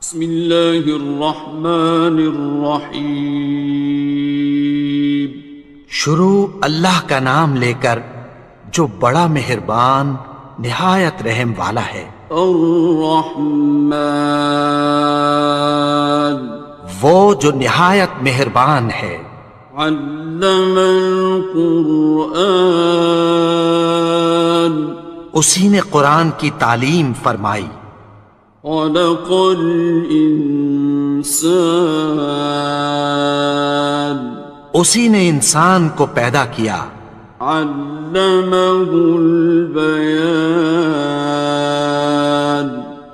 بسم اللہ الرحمن الرحیم۔ شروع اللہ کا نام لے کر جو بڑا مہربان نہایت رحم والا ہے۔ الرحمن، وہ جو نہایت مہربان ہے۔ علم القرآن، اسی نے قرآن کی تعلیم فرمائی۔ خلق الانسان، اسی نے انسان کو پیدا کیا۔ علمہ البیان،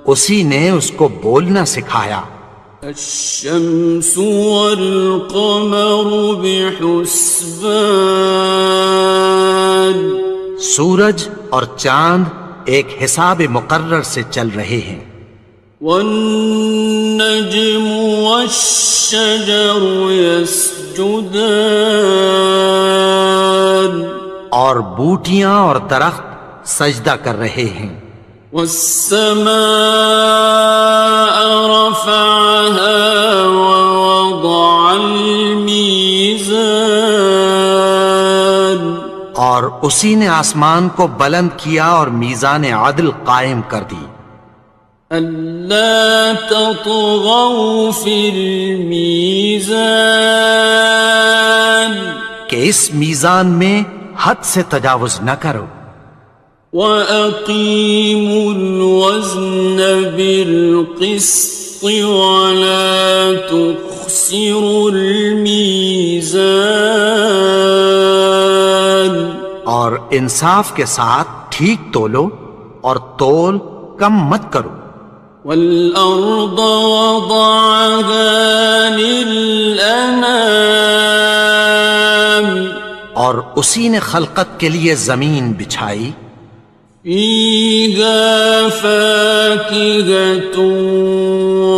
اسی نے اس کو بولنا سکھایا۔ الشمس والقمر بحسبان، سورج اور چاند ایک حساب مقرر سے چل رہے ہیں۔ والنجم والشجر يسجدان، اور بوٹیاں اور درخت سجدہ کر رہے ہیں۔ والسماء رفعها ووضع الميزان، اور اسی نے آسمان کو بلند کیا اور میزان عدل قائم کر دی۔ ألا تطغوا في الميزان، کہ اس میزان میں حد سے تجاوز نہ کرو۔ وَأَقِيمُوا الْوَزْنَ بِالْقِسْطِ وَلَا تُخْسِرُوا الْمِيزَانَ، اور انصاف کے ساتھ ٹھیک تولو اور تول کم مت کرو۔ وَالْأَرْضَ وَضَعَهَا لِلْأَنَامِ، اور اسی نے خلقت کے لیے زمین بچھائی۔ فِيهَا فَاكِهَةٌ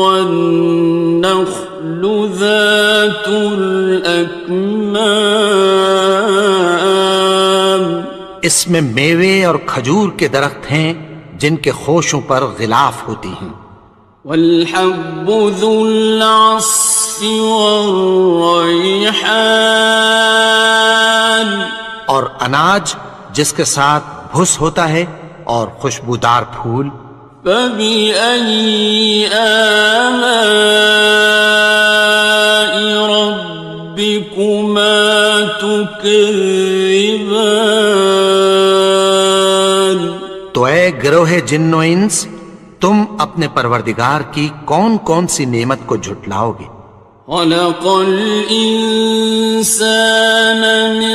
وَالنَّخْلُ ذَاتُ الْأَكْمَامِ، اس میں میوے اور کھجور کے درخت ہیں جن کے خوشوں پر غلاف ہوتی ہیں۔ وَالْحَبُّ ذُو الْعَصْفِ وَالرَّيْحَانِ، اور اناج جس کے ساتھ بھس ہوتا ہے اور خوشبودار پھول۔ فَبِأَيِّ آلَاءِ رَبِّكُمَا تُكَذِّبَانِ، تو اے گروہ جن و انس، تم اپنے پروردگار کی کون کون سی نعمت کو جھٹلاؤ گے؟ خَلَقَ الْإِنسَانَ مِنْ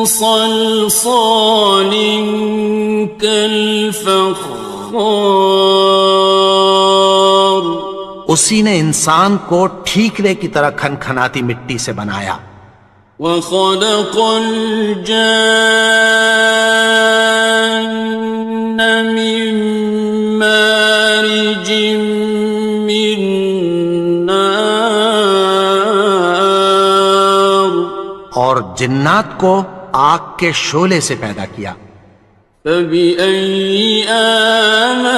صَلْصَالٍ كَالْفَخَّارِ، اسی نے انسان کو ٹھیکرے کی طرح کھنکھناتی مٹی سے بنایا۔ وَخَلَقَ الْجَانَّ مِن مَّارِجٍ مِّن نَّارٍ، اور جنات کو آگ کے شعلے سے پیدا کیا۔ فَبِأَيِّ آلَاءِ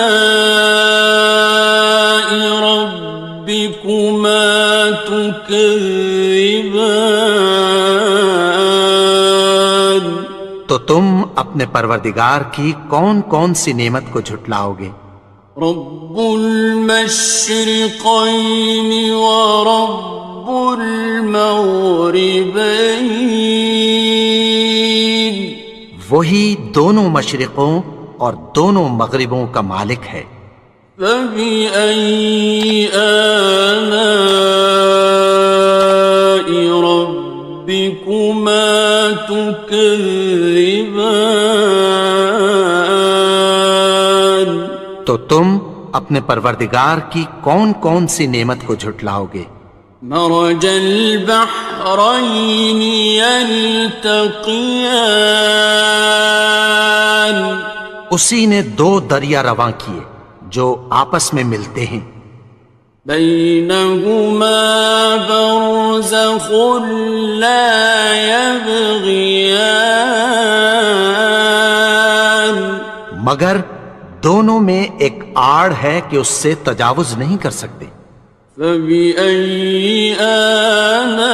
رَبِّكُمَا تُكَذِّبَانِ، تو تم اپنے پروردگار کی کون کون سی نعمت کو جھٹلاؤ گے؟ رب المشرقین ورب المغربین، وہی دونوں مشرقوں اور دونوں مغربوں کا مالک ہے۔ فَبِأَيِّ آلَاءِ رَبِّكُمَا تُكَذِّبَانِ، تو تم اپنے پروردگار کی کون کون سی نعمت کو جھٹلاؤ گے؟ مرج البحرین یلتقیان، اسی نے دو دریا رواں کیے جو آپس میں ملتے ہیں۔ بینہما برزخ لا یبغیان، مگر دونوں میں ایک آڑ ہے کہ اس سے تجاوز نہیں کر سکتے۔ فبأي آلاء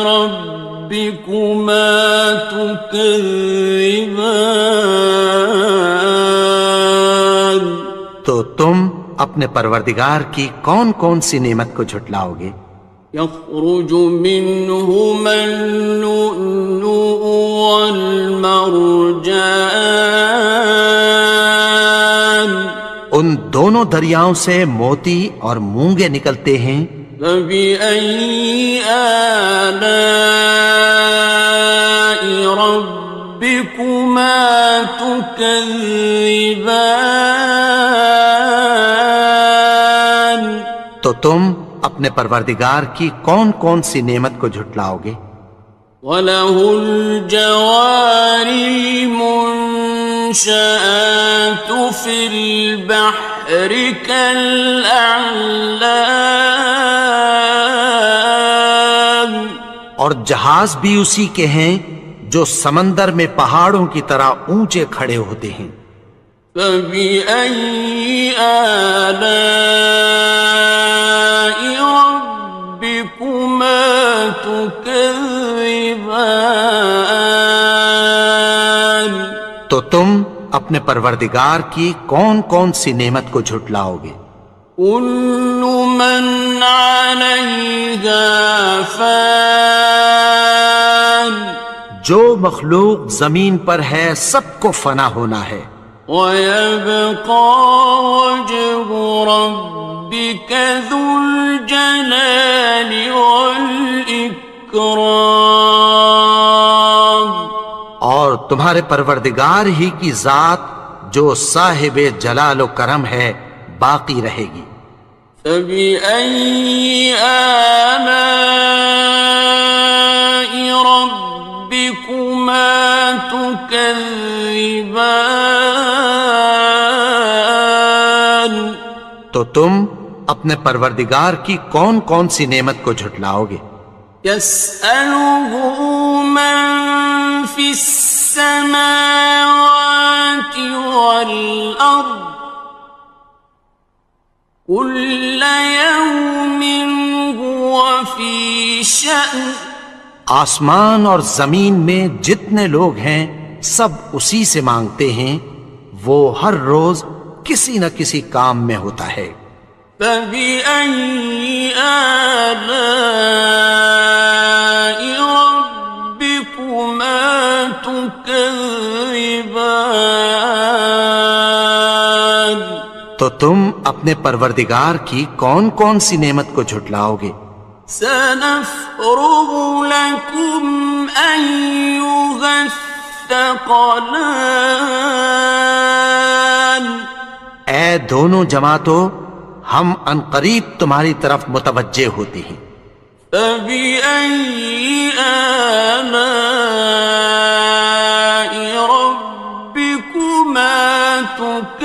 ربكما تكذبان؟ تو تم اپنے پروردگار کی کون کون سی نعمت کو جھٹلاؤ گے؟ يخرج منهما اللؤلؤ والمرجان، ان دونوں دریاؤں سے موتی اور مونگے نکلتے ہیں۔ فبأي آلاء ربكما تكذبان؟ تو تم اپنے پروردگار کی کون کون سی نعمت کو جھٹلاؤ گے؟ وَلَهُ الْجَوَارِ الْمُنشَآتُ فِي الْبَحْرِ كَالْأَعْلَامِ، اور جہاز بھی اسی کے ہیں جو سمندر میں پہاڑوں کی طرح اونچے کھڑے ہوتے ہیں۔ فَبِأَيِّ آلَاءِ رَبِّكُمَا تُكَذِّبَانِ؟ تو تم اپنے پروردگار کی کون کون سی نعمت کو جھٹلاؤ گے؟ كُلُّ مَنْ عَلَيْهَا فَانٍ، جو مخلوق زمین پر ہے سب کو فنا ہونا ہے۔ وَيَبْقَى وَجْهُ رَبِّكَ ذُو الْجَلَالِ وَالْإِكْرَامِ، اور تمہارے پروردگار ہی کی ذات جو صاحب جلال و کرم ہے باقی رہے گی۔ فَبِأَيِّ آلَاءِ رَبِّكُمَا تُكَذِّبَانِ؟ تو تم اپنے پروردگار کی کون کون سی نعمت کو جھٹلاؤ گے؟ يَسْأَلُهُ مَن فِي السَّمَاوَاتِ وَالْأَرْضِ كُلَّ يَوْمٍ هُوَ فِي شَأْنٍ، آسمان اور زمین میں جتنے لوگ ہیں سب اسی سے مانگتے ہیں، وہ ہر روز کسی نہ کسی کام میں ہوتا ہے۔ فَبِأَيِّ آلَاءِ رَبِّكُمَا تُكَذِّبَانِ؟ تو تم اپنے پروردگار کی کون کون سی نعمت کو جھٹلاؤ گے؟ سَنَفْرُغُ لَكُمْ أَيُّهَ الثَّقَلَانِ، اے دونوں جماعتوں، ہم عنقریب تمہاری طرف متوجہ ہوتے ہیں۔ فَبِأَيِّ آلَاءِ رَبِّكُمَا تُكَذِّبَانِ؟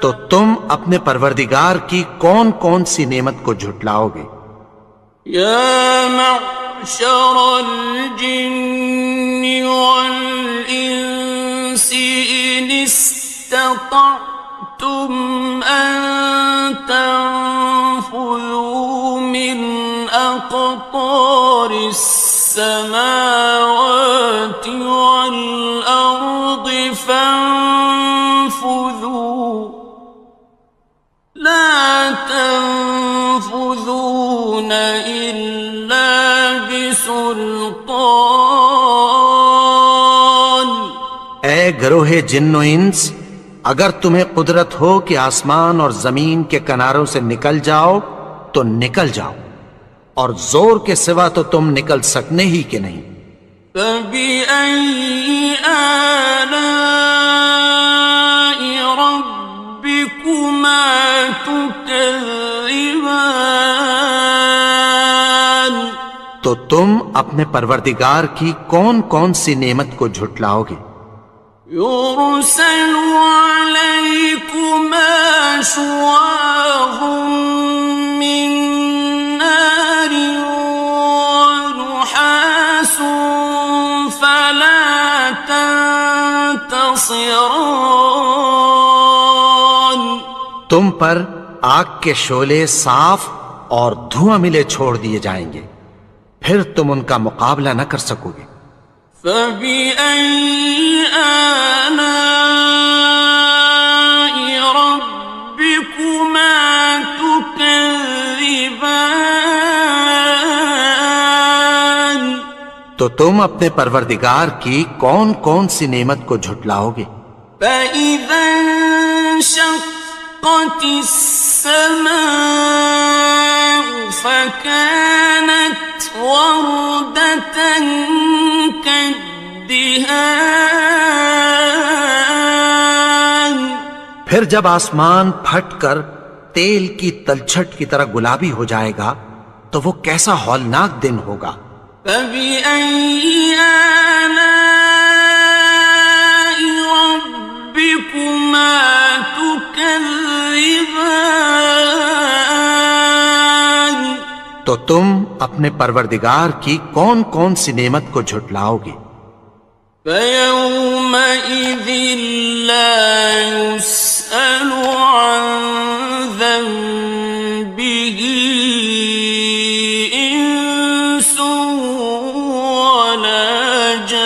تو تم اپنے پروردگار کی کون کون سی نعمت کو جھٹلاؤ گے؟ يَا مَعْشَرَ الْجِنِّ وَالْإِنسِ إِنِ اسْتَطَعْتُمْ أَن تَنفُذُوا مِنْ أَقْطَارِ السَّمَاوَاتِ وَالْأَرْضِ فَانفُذُوا لَا تَنفُذُونَ إِلَّا بِسُلْطَانٍ۔ اے گروہ جن و انس، اگر تمہیں قدرت ہو کہ آسمان اور زمین کے کناروں سے نکل جاؤ تو نکل جاؤ، اور زور کے سوا تو تم نکل سکنے ہی کہ نہیں۔ فَبِأَيِّ آلَاءِ رَبِّكُمَا تُكَذِّبَانِ؟ تو تم اپنے پروردگار کی کون کون سی نعمت کو جھٹلاؤ گے؟ يُرْسَلُ عَلَيْكُمَا شُوَاظٌ مِّن نَّارٍ وَنُحَاسٌ خاصران. تم پر آگ کے شعلے صاف اور دھواں ملے چھوڑ دیے جائیں گے، پھر تم ان کا مقابلہ نہ کر سکو گے۔ فَبِأَيِّ آلَاءِ رَبِّكُمَا تُكَذِّبَانِ. تو تم اپنے پروردگار کی کون کون سی نعمت کو جھٹلاؤ گے؟ فَإِذَا انشَقَّتِ السَّمَاءُ فَكَانَتْ وَرْدَةً كَالدِّهَانِ. پھر جب آسمان پھٹ کر تیل کی تلچھٹ کی طرح گلابی ہو جائے گا تو وہ کیسا ہولناک دن ہوگا۔ فَبِأَيِّ آلَاءِ رَبِّكُمَا تُكَذِّبَانِ. تو تم اپنے پروردگار کی کون کون سی نعمت کو جھٹلاؤ گے؟ فَيَوْمَئِذٍ لَا يُسْأَلُ عَنْ ذَنبِهِ إِنسٌ وَلَا جَانٌ.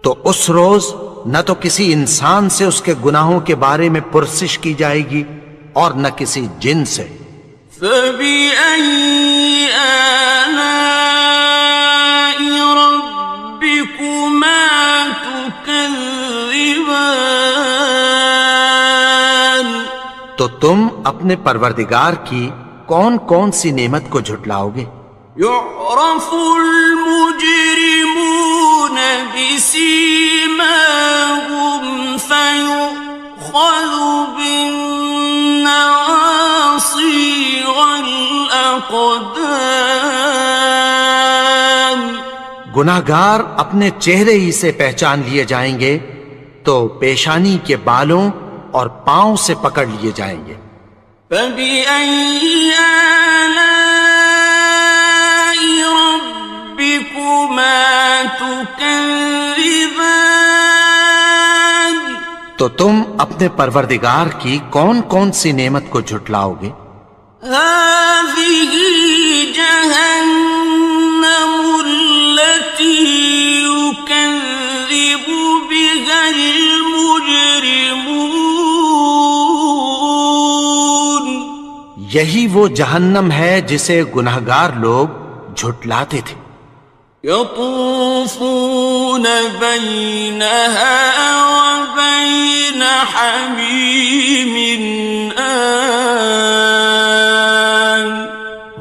تو اس روز نہ تو کسی انسان سے اس کے گناہوں کے بارے میں پرسش کی جائے گی اور نہ کسی جن سے۔ فَبِأَيِّ آلَاءِ رَبِّكُمَا تُكَذِّبَانِ. تو تم اپنے پروردگار کی کون کون سی نعمت کو جھٹلاؤ گے؟ يُعْرَفُ الْمُجْرِمُونَ بِسِيمَاهُمْ فَيُؤْخَذُ بِالنَّوَاصِي وَالْأَقْدَامِ. گناہگار اپنے چہرے ہی سے پہچان لیے جائیں گے تو پیشانی کے بالوں اور پاؤں سے پکڑ لیے جائیں گے۔ فَبِأَيِّ آلَاءِ رَبِّكُمَا تُكَذِّبَانِ. تو تم اپنے پروردگار کی کون کون سی نعمت کو جھٹلاؤ گے؟ هَٰذِهِ جَهَنَّمُ الَّتِي يُكَذِّبُ بِهَا الْمُجْرِمُونَ. یہی وہ جہنم ہے جسے گناہگار لوگ جھٹلاتے تھے۔ يَطُوفُونَ بَيْنَهَا وَبَيْنَ حَمِيمٍ آنٍ.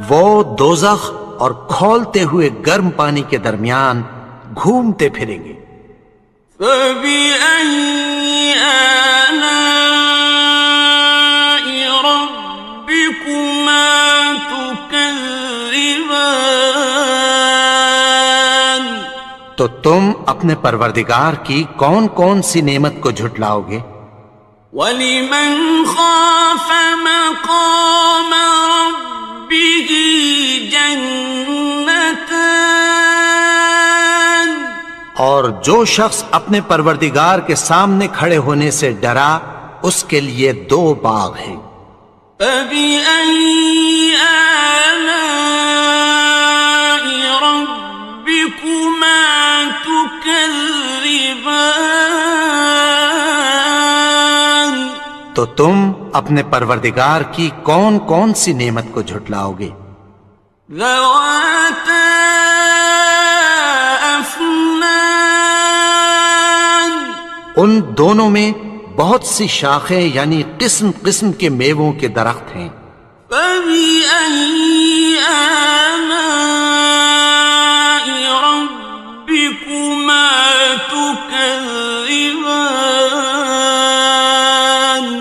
وہ دوزخ اور کھولتے ہوئے گرم پانی کے درمیان گھومتے پھریں گے۔ فَبِأَيِّ آلَاءِ رَبِّكُمَا تُكَذِّبَانِ. تو تم اپنے پروردگار کی کون کون سی نعمت کو جھٹلاؤ گے؟ وَلِمَنْ خَافَ مَقَامَ رَبِّهِ جَنَّتَانِ. اور جو شخص اپنے پروردگار کے سامنے کھڑے ہونے سے ڈرا اس کے لیے دو باغ ہیں۔ فَبِأَيِّ آلَاءِ رَبِّكُمَا تُكَذِّبَانِ. تو تم اپنے پروردگار کی کون کون سی نعمت کو جھٹلاؤ گے؟ ذَوَاتَا أَفْنَانٍ. ان دونوں میں بہت سی شاخیں یعنی قسم قسم کے میووں کے درخت ہیں۔ فَبِأَيِّ آلَاءِ رَبِّكُمَا تُكَذِّبَانِ.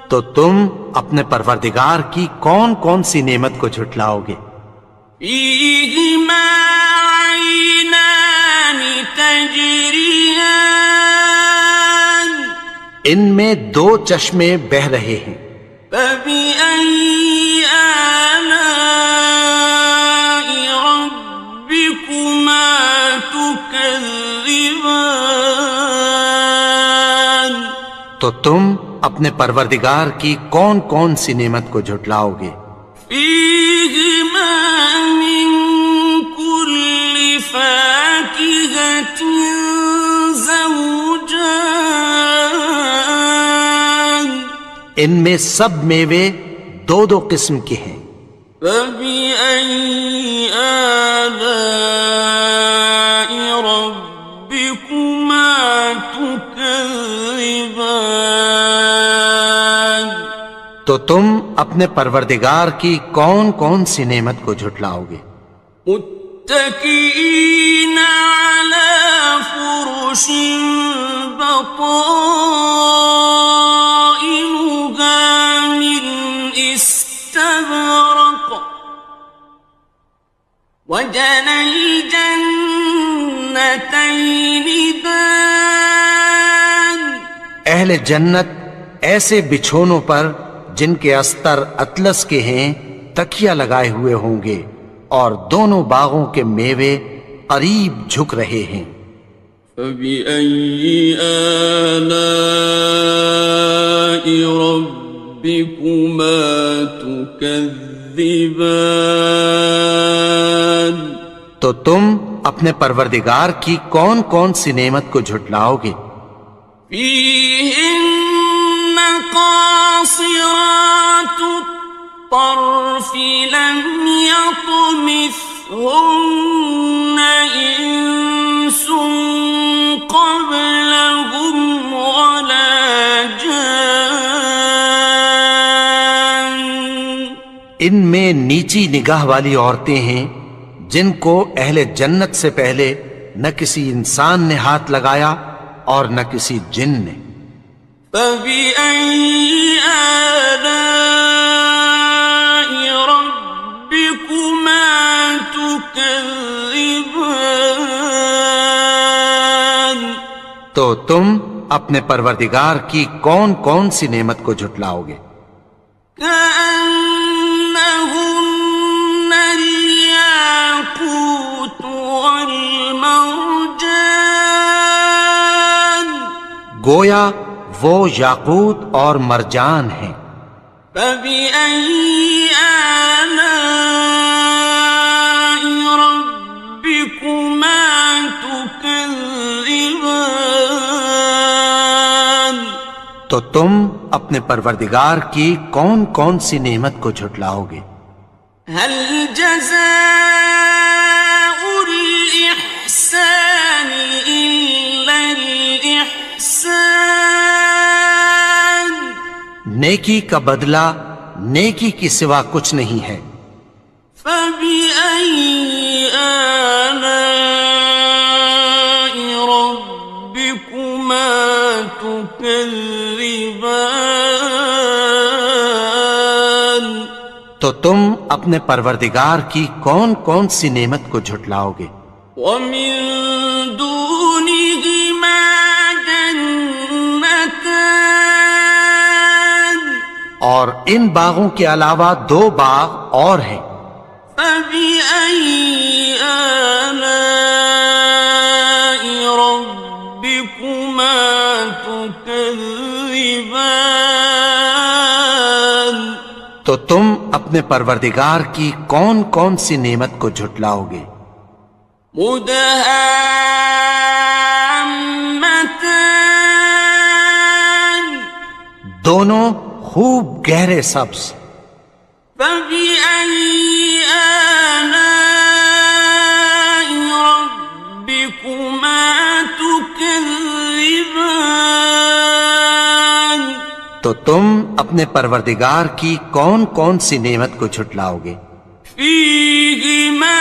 تو تم اپنے پروردگار کی کون کون سی نعمت کو جھٹلاؤ گے؟ فِيهِمَا عَيْنَانِ تَجْرِيَانِ. ان میں دو چشمے بہہ رہے ہیں۔ فَبِأَيِّ آلَاءِ رَبِّكُمَا تُكَذِّبَانِ. تكذبان تو تم اپنے پروردگار کی کون کون سی نعمت کو جھٹلاؤ گے؟ فيهما من كل فاكهة زوجان ان میں سب میوے دو دو قسم کے ہیں۔ فبأي آلاء ربكما تكذبان تو تم اپنے پروردگار کی کون کون سی نعمت کو جھٹلاؤ گے؟ متكئين على فرش بطائنها من استبرق وجنى الجنتين دان اہل جنت ایسے بچھونوں پر جن کے استر اطلس کے ہیں تکیہ لگائے ہوئے ہوں گے، اور دونوں باغوں کے میوے قریب جھک رہے ہیں۔ فبأي آلاء ربكما تكذبان تو تم اپنے پروردگار کی کون کون سی نعمت کو جھٹلاؤ گے؟ فيهن قاصرات الطرف لم يطمثهن إنس قبلهم ولا جان ان میں نیچی نگاہ والی عورتیں ہیں جن کو اہل جنت سے پہلے نہ کسی انسان نے ہاتھ لگایا اور نہ کسی جن نے۔ فبأي آلاء ربكما تكذبان تو تم اپنے پروردگار کی کون کون سی نعمت کو جھٹلاؤ گے؟ كأنهن الياقوت والمرجان گویا وہ یاقوت اور مرجان ہیں۔ فبأي آلاء ربكما تكذبان تو تم اپنے پروردگار کی کون کون سی نعمت کو جھٹلاؤ گے؟ هل جزاء الإحسان إلا الإحسان نیکی کا بدلہ نیکی کی سوا کچھ نہیں ہے۔ فبأي آلاء ربكما تكذبان تو تم اپنے پروردگار کی کون کون سی نعمت کو جھٹلاؤ گے؟ ومن دونهما جنتان اور ان باغوں کے علاوہ دو باغ اور ہیں۔ فبأي آلاء ربكما تكذبان تو تم اپنے پروردگار کی کون کون سی نعمت کو جھٹلاؤ گے؟ مدهامتان دونوں خوب گہرے سبز۔ فبأي آلاء ربكما تكذبان تو تم اپنے پروردگار کی کون کون سی نعمت کو جھٹلاؤ گے؟ فيهما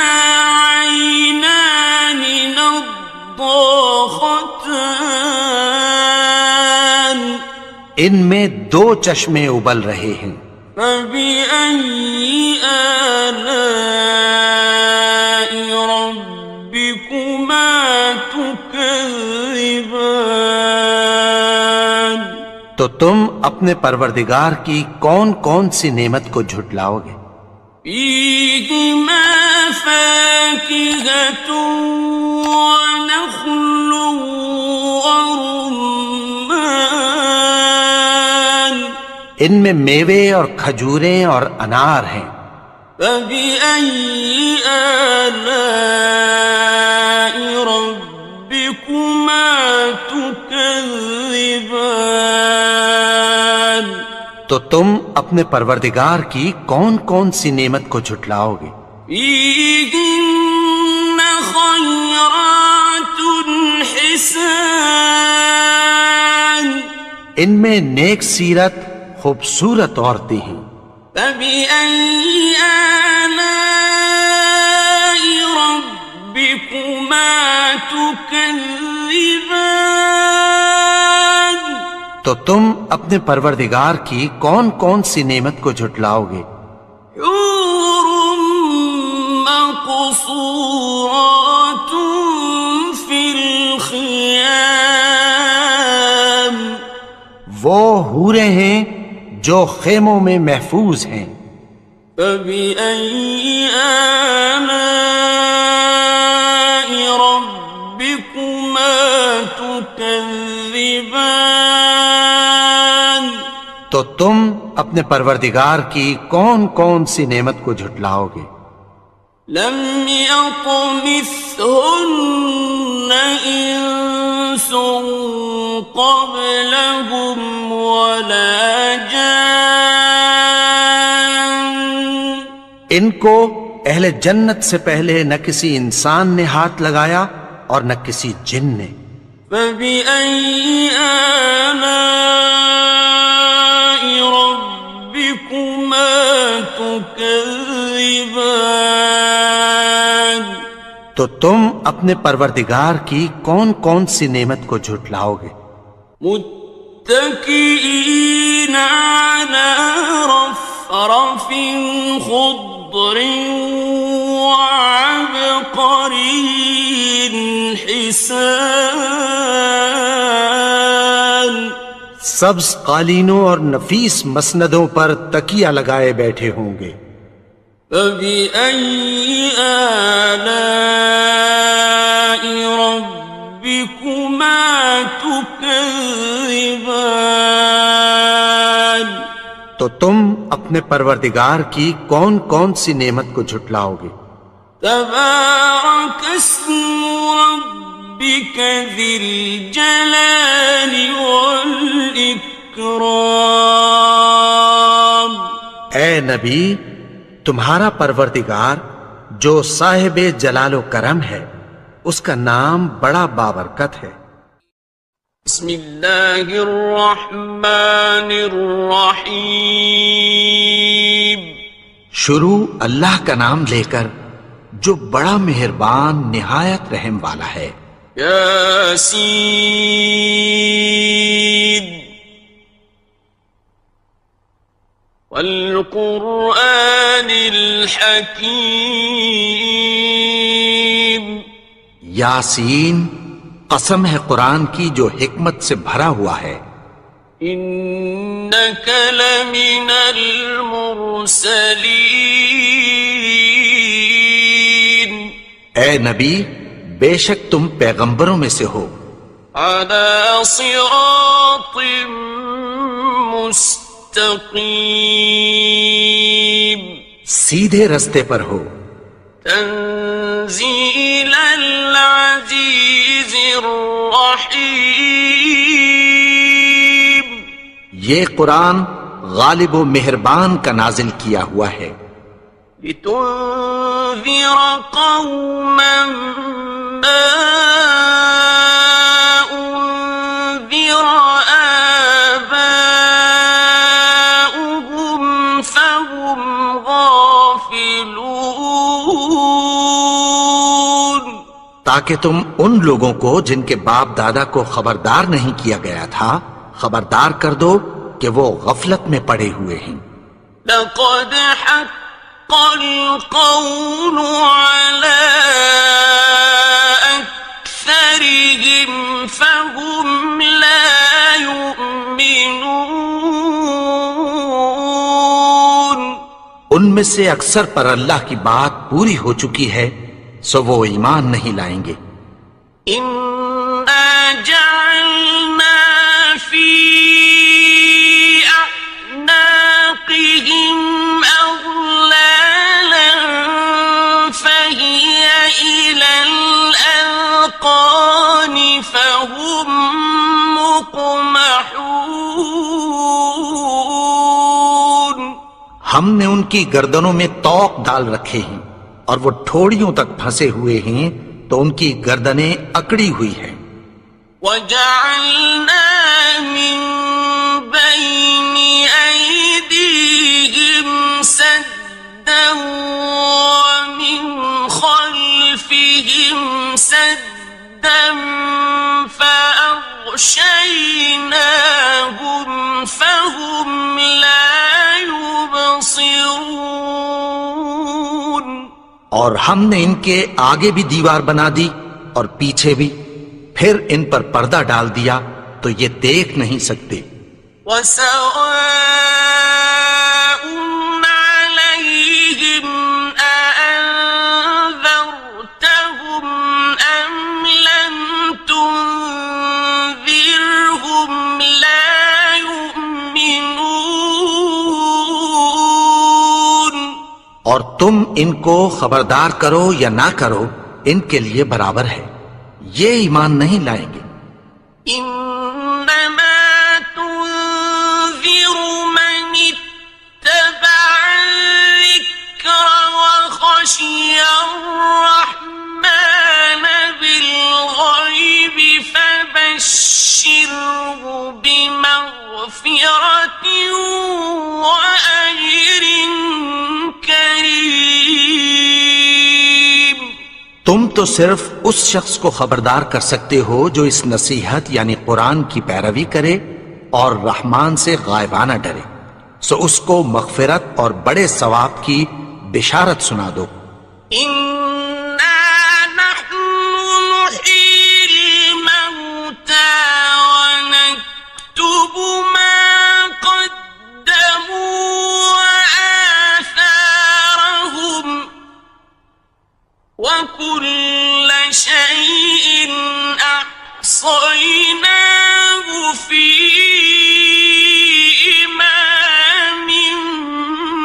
عينان نضاختان ان میں دو چشمے ابل رہے ہیں۔ فبأي آلاء ربكما تكذبان تو تم اپنے پروردگار کی کون کون سی نعمت کو جھٹلاؤ گے؟ فيهما فاكهة ونخل ورمان ان میں میوے اور کھجوریں اور انار ہیں. فبأي آلاء ربكما تكذبان تو تم اپنے پروردگار کی کون کون سی نعمت کو جھٹلاؤ گے؟ فيهن خيرات حسان ان میں نیک سیرت خوبصورت عورتیں ہیں. فبأي آلاء ربكما تكذبان تو تم اپنے پروردگار کی کون کون سی نعمت کو جھٹلاؤ گے؟ حور مقصورات في الخيام وہ حوریں ہیں جو خیموں میں محفوظ ہیں. فبأي آلاء ربكما تكذبان تو تم اپنے پروردگار کی کون کون سی نعمت کو جھٹلاؤ گے؟ لم يطمثهن إنس قبلهم ولا جان ان کو اہل جنت سے پہلے نہ کسی انسان نے ہاتھ لگایا اور نہ کسی جن نے. فبأي آلاء ربكما تكذبان تو تم اپنے پروردگار کی کون کون سی نعمت کو جھٹلاؤ گے؟ متكئين على رفرف خضر وعبقري حسان سبز قالینوں اور نفیس مسندوں پر تکیہ لگائے بیٹھے ہوں گے. فبأي آلاء ربكما تكذبان تو تم اپنے پروردگار کی کون کون سی نعمت کو جھٹلاؤ گے؟ تبارك اسم ربك ذي الجلال والإكرام اے نبی، تمہارا پروردگار جو صاحب جلال و کرم ہے اس کا نام بڑا بابرکت ہے. بسم اللہ الرحمن الرحیم شروع اللہ کا نام لے کر جو بڑا مہربان نہایت رحم والا ہے. یاسین والقرآن الحکیم یاسین، قسم ہے قرآن کی جو حکمت سے بھرا ہوا ہے. انک لمن المرسلین اے نبی، بے شک تم پیغمبروں میں سے ہو. علی صراط مستقیم سیدھے رستے پر ہو. تنزیل العزیز الرحیم یہ قرآن غالب و مہربان کا نازل کیا ہوا ہے. لتنذر قوما ما انذر آباؤهم فهم غافلون تاکہ تم ان لوگوں کو جن کے باپ دادا کو خبردار نہیں کیا گیا تھا خبردار کر دو کہ وہ غفلت میں پڑے ہوئے ہیں. لقد حق القول على أكثرهم فهم لا يؤمنون ان میں سے اکثر پر اللہ کی بات پوری ہو چکی ہے، سو وہ ایمان نہیں لائیں گے۔ إنا جعلنا في أعناقهم أغلالا فهي إلى الأذقان فهم مقمحون۔ ہم نے ان کی گردنوں میں طوق ڈال رکھے ہیں اور وہ ٹھوڑیوں تک پھنسے ہوئے ہیں، تو ان کی گردنیں اکڑی ہوئی ہیں۔ وَجَعَلْنَا مِن بَيْنِ أَيْدِيهِمْ سَدًّا وَمِنْ خَلْفِهِمْ سَدًّا فَأَغْشَيْنَاهُمْ فَهُمْ لَا يُبْصِرُونَ۔ اور ہم نے ان کے آگے بھی دیوار بنا دی اور پیچھے بھی، پھر ان پر پردہ ڈال دیا تو یہ دیکھ نہیں سکتے۔ وَسَوَاءٌ عَلَيْهِمْ أَأَنذَرْتَهُمْ أَمْ لَمْ تُنذِرْهُمْ لَا يُؤْمِنُونَ۔ اور تم ان کو خبردار کرو یا نہ کرو، ان کے لیے برابر ہے، یہ ایمان نہیں لائیں گے۔ إنما تنذر من اتبع الذكر وخشي الرحمن بالغيب فبشره بمغفرة وأجر كريم۔ تم تو صرف اس شخص کو خبردار کر سکتے ہو جو اس نصیحت یعنی قرآن کی پیروی کرے اور رحمان سے غائبانہ ڈرے، سو اس کو مغفرت اور بڑے ثواب کی بشارت سنا دو۔ إنا نحن نحيي الموتى ونكتب ما قدموا وآثارهم وكل شيء أحصيناه في إمام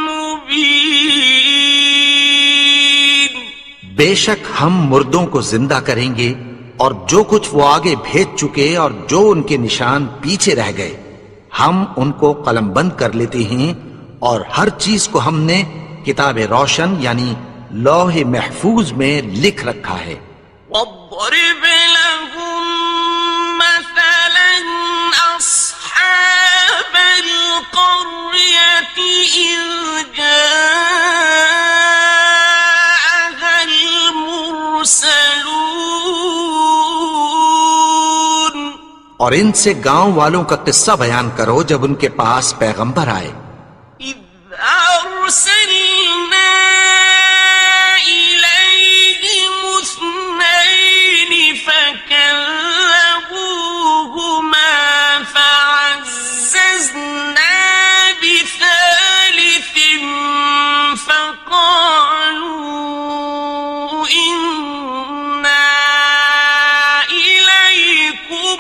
مبين۔ بے شک ہم مردوں کو زندہ کریں گے، اور جو کچھ وہ آگے بھیج چکے اور جو ان کے نشان پیچھے رہ گئے ہم ان کو قلم بند کر لیتے ہیں، اور ہر چیز کو ہم نے کتاب روشن یعنی لوح محفوظ میں لکھ رکھا ہے۔ واضرب لهم مثلا أصحاب القرية إذ جاءها المرسلون۔ اور ان سے گاؤں والوں کا قصہ بیان کرو جب ان کے پاس پیغمبر آئے۔ إذ أرسلنا إليهم اثنين فكذبوهما فعززنا بثالث فقالوا إنا إليكم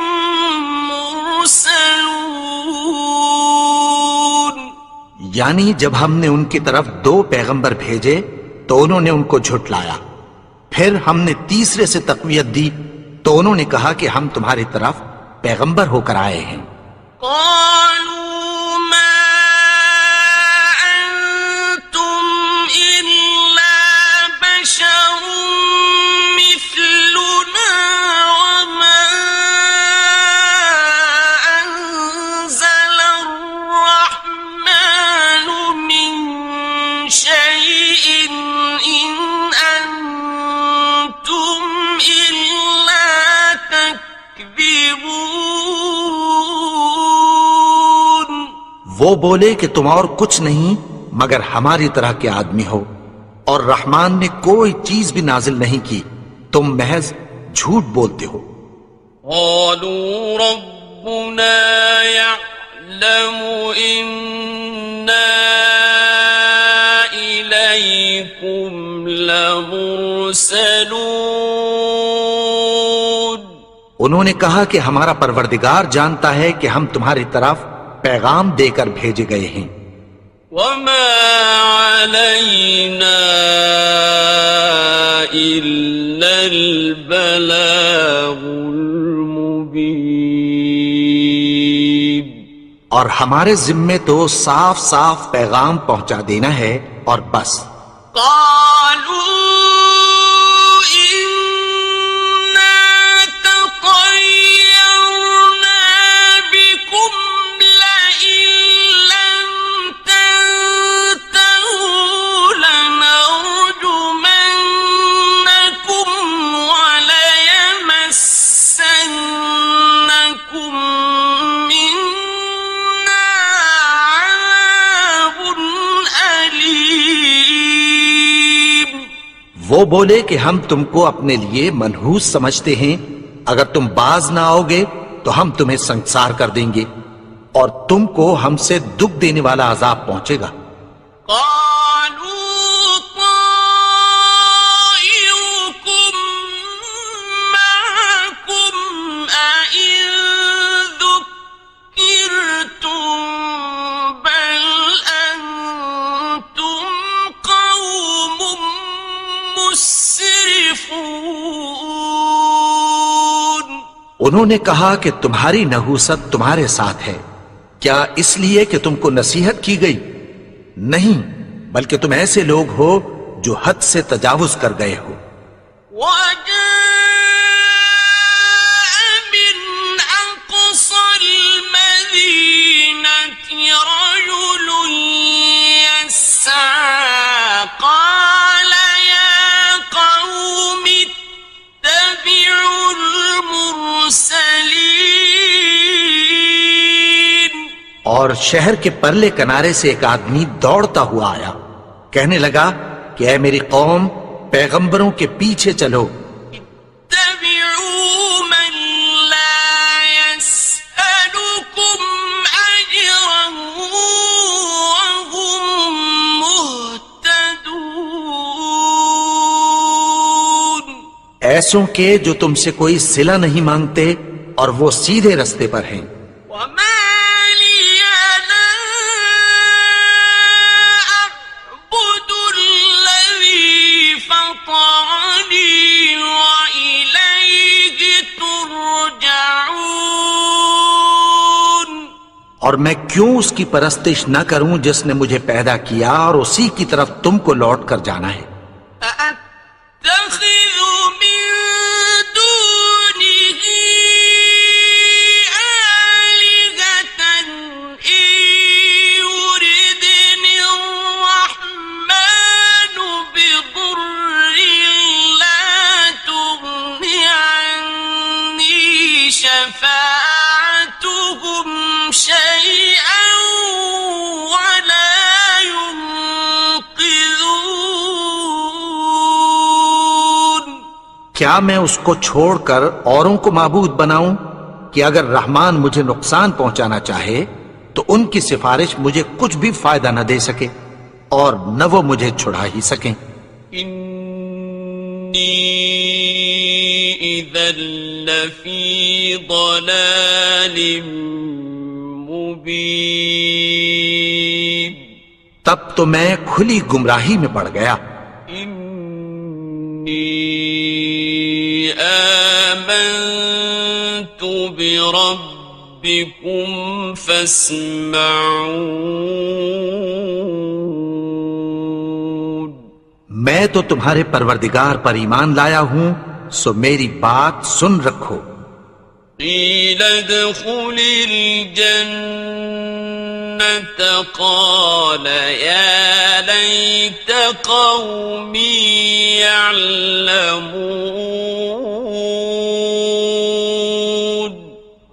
مرسلون۔ یعنی جب ہم نے ان کی طرف 2 پیغمبر بھیجے تو انہوں نے ان کو جھٹلایا، پھر ہم نے تیسرے سے تقویت دی تو انہوں نے کہا کہ ہم تمہاری طرف پیغمبر ہو کر آئے ہیں۔ قالوا ما أنتم إلا بشر مثلنا وما أنزل الرحمن من شيء إن أنتم إلا تكذبون۔ وہ بولے کہ تم اور کچھ نہیں مگر ہماری طرح کے آدمی ہو، اور رحمان نے کوئی چیز بھی نازل نہیں کی، تم محض جھوٹ بولتے ہو۔ قالوا ربنا يعلم إنا لمرسلون انہوں نے کہا کہ ہمارا پروردگار جانتا ہے کہ ہم تمہاری طرف پیغام دے کر بھیجے گئے ہیں. وما علينا إلا البلاغ المبين. اور ہمارے ذمے تو صاف صاف پیغام پہنچا دینا ہے اور بس. قالوا إنا تطيرنا بكم لئن لم تنتهوا لنرجمنكم وليمسنكم منا عذاب أليم. وہ بولے کہ ہم تم کو اپنے لیے منحوس سمجھتے ہیں، اگر تم باز نہ آؤ گے تو ہم تمہیں سنسار کر دیں گے اور تم کو ہم سے دکھ دینے والا عذاب پہنچے گا. قالوا طائركم معكم أئن ذكرتم بل أنتم قوم مسرفون. انہوں نے کہا کہ تمہاری نحوست تمہارے ساتھ ہے، کیا اس لیے کہ تم کو نصیحت کی گئی؟ نہیں، بلکہ تم ایسے لوگ ہو جو حد سے تجاوز کر گئے ہو. وجاء من أقصى المدينة رجل يسعى قال يا قوم اتبعوا المرسلين. اور شہر کے پرلے کنارے سے ایک آدمی دوڑتا ہوا آیا، کہنے لگا کہ اے میری قوم، پیغمبروں کے پیچھے چلو. اتبعوا من لا يسألكم أجرا وهم مهتدون. ایسوں کے جو تم سے کوئی صلہ نہیں مانگتے اور وہ سیدھے رستے پر ہیں. وما لي لا أعبد الذي فطرني وإليه ترجعون. اور میں کیوں اس کی پرستش نہ کروں جس نے مجھے پیدا کیا اور اسی کی طرف تم کو لوٹ کر جانا ہے. أأتخذ من دونه آلهة إن يردني الرحمن بضر لا تغن عني شفاعتهم شيئا ولا ينقذون. کیا میں اس کو چھوڑ کر اوروں کو معبود بناؤں کہ اگر رحمان مجھے نقصان پہنچانا چاہے تو ان کی سفارش مجھے کچھ بھی فائدہ نہ دے سکے اور نہ وہ مجھے چھڑا ہی سکیں. إني إذا لفي ضلال مبين. تب تو میں کھلی گمراہی میں پڑ گیا. إني آمنت بربكم فاسمعون. میں تو تمہارے پروردگار پر ایمان لایا ہوں، سو میری بات سن رکھو. قيل ادخل الجنة قال يا ليت قومي يعلمون.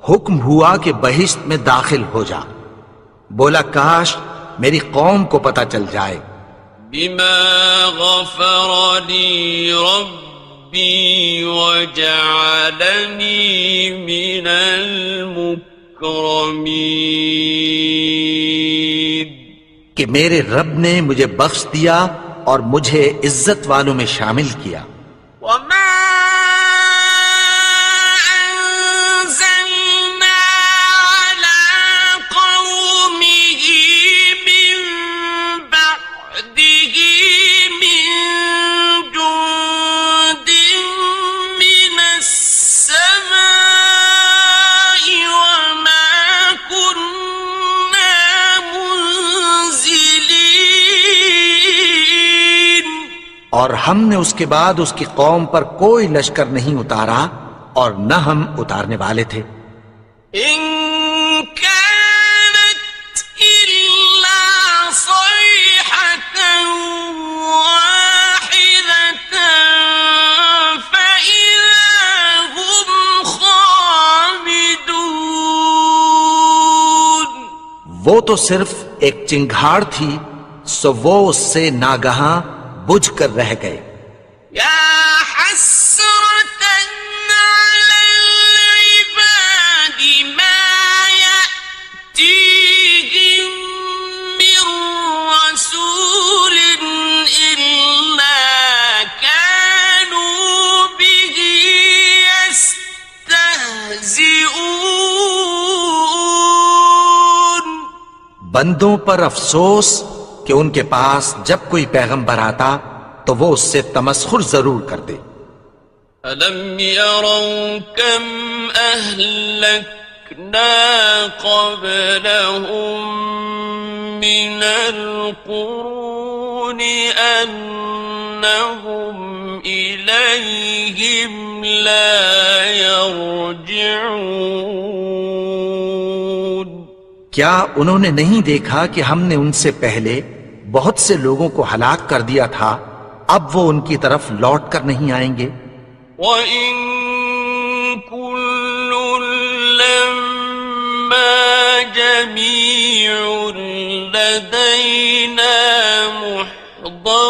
حکم ہوا کہ بہشت میں داخل ہو جا. بولا کاش میری قوم کو پتہ چل جائے. بما غفر لي ربي وجعلني من المكرمين. کہ میرے رب نے مجھے بخش دیا اور مجھے عزت والوں میں شامل کیا. وما أنزلنا على قومه من بعده من جند من السماء وما كنا منزلين. اور ہم نے اس کے بعد اس کی قوم پر کوئی لشکر نہیں اتارا اور نہ ہم اتارنے والے تھے. إن كانت إلا صيحة واحدة فإذا هم خامدون. وہ تو صرف ایک چنگھاڑ تھی، سو وہ اس سے ناگہاں بجھ کر رہ گئے. يا حسرة على العباد ما يأتيهم من رسول إلا كانوا به يستهزئون. بندوں پر افسوس کہ ان کے پاس جب کوئی پیغمبر آتا تو وہ اس سے تمسخر ضرور کر دے. ألم يروا كم أهلكنا قبلهم من القرون أنهم إليهم لا يرجعون. کیا انہوں نے نہیں دیکھا کہ ہم نے ان سے پہلے بہت سے لوگوں کو ہلاک کر دیا تھا، اب وہ ان کی طرف لوٹ کر نہیں آئیں گے. وَإِن كُلٌّ لَّمَّا جَمِيعٌ لَّدَيْنَا مُحْضَرُونَ.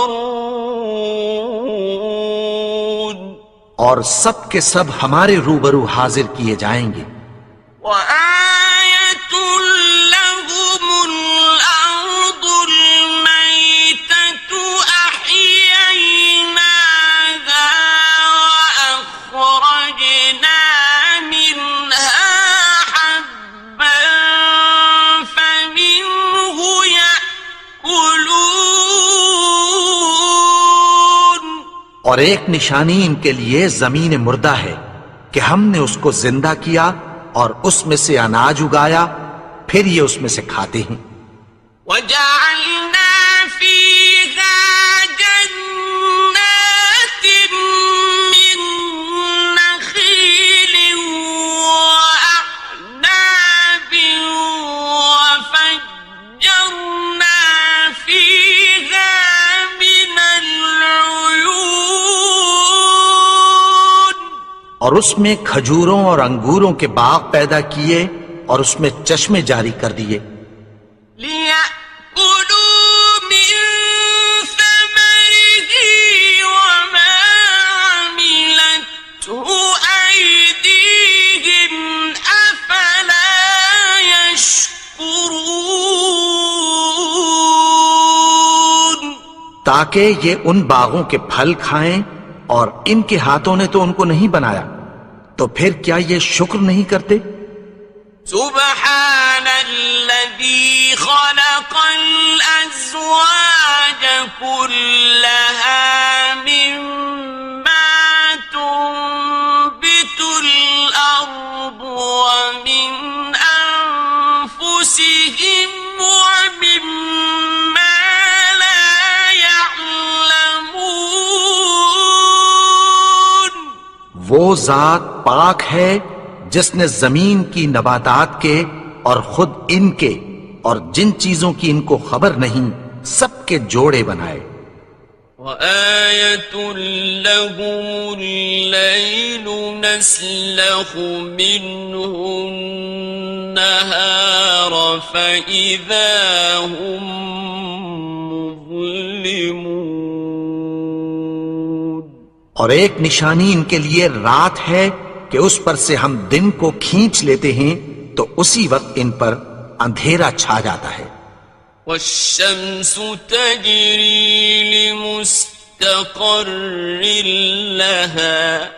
اور سب کے سب ہمارے روبرو حاضر کیے جائیں گے. وَآيَةٌ لَّهُمُ الْأَرْضُ الْمَيْتَةُ أَحْيَيْنَاهَا وَأَخْرَجْنَا مِنْهَا حَبًّا فَمِنْهُ يَأْكُلُونَ. اور ایک نشانی ان کے لیے زمین مردہ ہے کہ ہم نے اس کو زندہ کیا اور اس میں سے اناج اگایا، پھر یہ اس میں سے کھاتے ہیں. وَجَعَلْنَا فِيهَا جَنَّاتٍ مِّن نَّخِيلٍ وَأَعْنَابٍ وَفَجَّرْنَا فِيهَا مِنَ الْعُيُونِ. اور اس میں کھجوروں اور انگوروں کے باغ پیدا کیے اور اس میں چشمے جاری کر دیے. لِيَأْكُلُوا مِن ثَمَرِهِ وَمَا عَمِلَتْهُ أَيْدِيهِمْ أَفَلَا يَشْكُرُونَ. تاکہ یہ ان باغوں کے پھل کھائیں، اور ان کے ہاتھوں نے تو ان کو نہیں بنایا، تو پھر کیا یہ شکر نہیں کرتے؟ سبحان الذي خلق الأزواج كلها مما تنبت الأرض ومن أنفسهم ومما لا يعلمون. وہ ذات پاک ہے جس نے زمین کی نباتات کے اور خود ان کے اور جن چیزوں کی ان کو خبر نہیں سب کے جوڑے بنائے. وَآيَةٌ لَّهُمُ اللَّيْلُ نَسْلَخُ مِنْهُ النَّهَارَ فَإِذَا هُمْ مُظْلِمُونَ. اور ایک نشانی ان کے لیے رات ہے کہ اس پر سے ہم دن کو کھینچ لیتے ہیں تو اسی وقت ان پر اندھیرا چھا جاتا ہے. وَالشَّمْسُ تَجْرِي كل مستقر لها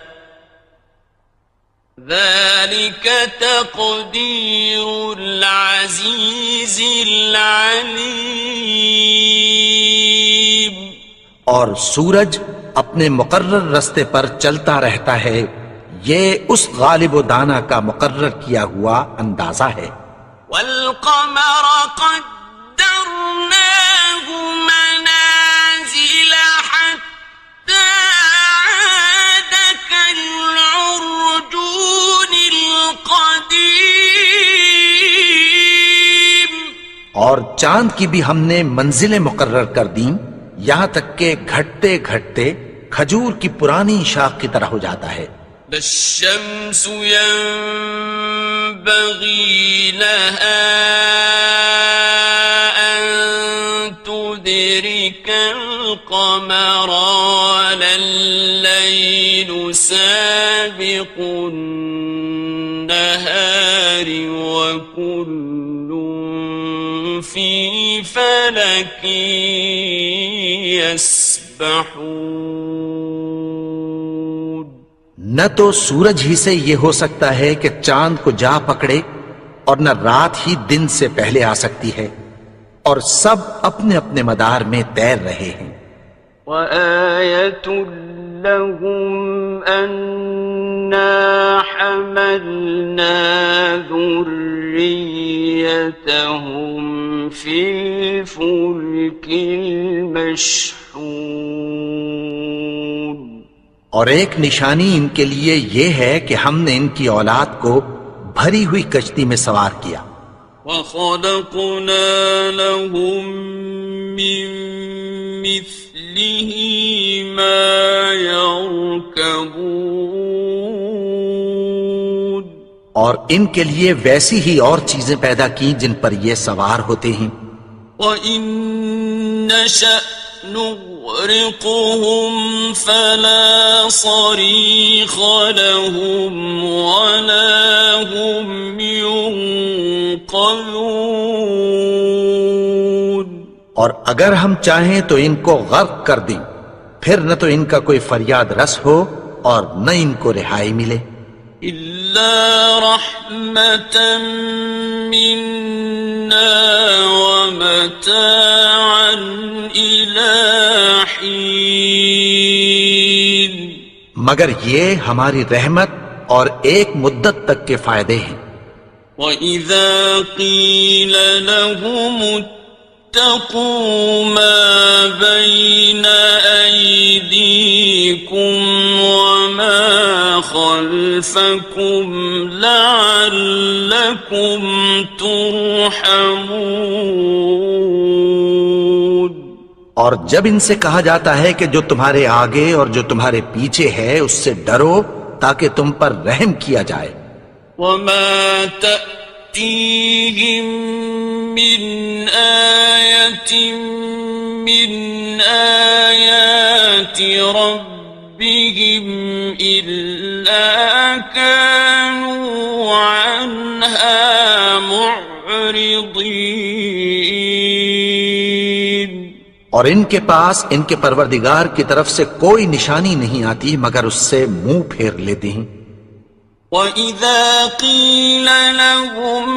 ذلك تقدير العزيز العليم. اور سورج اپنے مقرر رستے پر چلتا رہتا ہے، یہ اس غالب و دانا کا مقرر کیا ہوا اندازہ ہے. والقمر قدرناه منازل حتى عاد كالعرجون القديم. اور چاند کی بھی ہم نے منزلیں مقرر کر دیں، یہاں تک کہ گھٹتے گھٹتے کھجور کی پرانی شاخ کی طرح ہو جاتا ہے. الشمس ينبغي لها أن تدرك القمر ولا الليل سابق النهار وكل في فلك يسبحون. نہ تو سورج ہی سے یہ ہو سکتا ہے کہ چاند کو جا پکڑے، اور نہ رات ہی دن سے پہلے آ سکتی ہے، اور سب اپنے اپنے مدار میں تیر رہے ہیں. وَآيَةٌ لَهُمْ أَنَّا حَمَلْنَا ذُرِّيَّتَهُمْ فِي الْفُلْكِ الْمَشْحُونِ. اور ایک نشانی ان کے لیے یہ ہے کہ ہم نے ان کی اولاد کو بھری ہوئی کشتی میں سوار کیا. وَخَلَقْنَا لَهُم مِّن مِّثْلِهِ مَا يَرْكَبُونَ. اور ان کے لیے ویسی ہی اور چیزیں پیدا کی جن پر یہ سوار ہوتے ہیں. وَإِن نَّشَأْ نغرقهم فلا صريخ لهم ولا هم ينقذون. اور اگر ہم چاہیں تو ان کو غرق کر دیں، پھر نہ تو ان کا کوئی فریاد رس ہو اور نہ ان کو رہائی ملے. إلا رحمة منا ومتاعا إلى حين. مگر یہ ہماری رحمت اور ایک مدت تک کے فائدے ہیں. وَإِذَا قِيلَ لَهُمُ اتَّقُوا مَا بَيْنَ أَيْدِيكُمْ وَمَا خَلْفَكُمْ لَعَلَّكُمْ تُرْحَمُونَ. اور جب ان سے کہا جاتا ہے کہ جو تمہارے آگے اور جو تمہارے پیچھے ہے اس سے ڈرو تاکہ تم پر رحم کیا جائے. وَمَا تَأْتِيهِم مِّنْ آيَةٍ مِّنْ آيَاتِ رَبِّهِمْ إِلَّا كَانُوا عَنْهَا مُعْرِضِينَ. اور ان کے پاس ان کے پروردگار کی طرف سے کوئی نشانی نہیں آتی مگر اس سے منہ پھیر لیتے ہیں. وَإِذَا قِيلَ لَهُمْ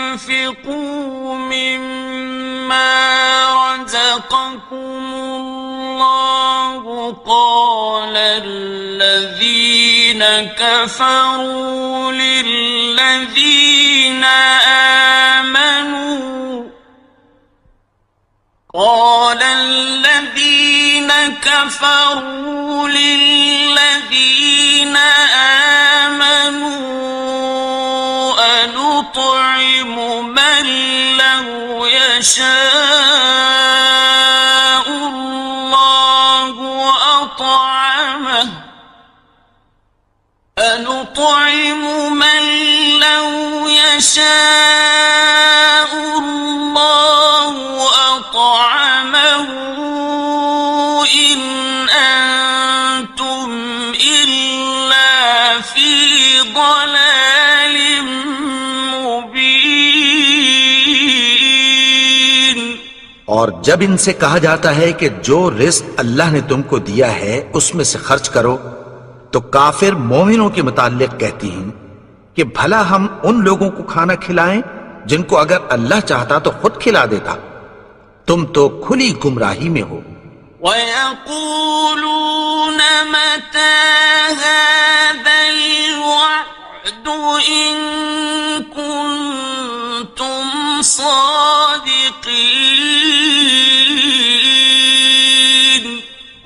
أَنفِقُوا مِمَّا رَزَقَكُمُ اللَّهُ قَالَ الَّذِينَ كَفَرُوا لِلَّذِينَ آمنوا أنطعم من لو يشاء الله أطعمه أنطعم من لو يشاء الله أطعمه إن أنتم إلا في ضلال مبين. اور جب ان سے کہا جاتا ہے کہ جو رزق اللہ نے تم کو دیا ہے اس میں سے خرچ کرو، تو کافر مومنوں کے متعلق کہتی ہیں کہ بھلا ہم ان لوگوں کو کھانا کھلائیں جن کو اگر اللہ چاہتا تو خود کھلا دیتا، تم تو کھلی گمراہی میں ہو۔ وَيَقُولُونَ مَتَى هَذَا الْوَعْدُ إِن كُنتُمْ صَادِقِينَ،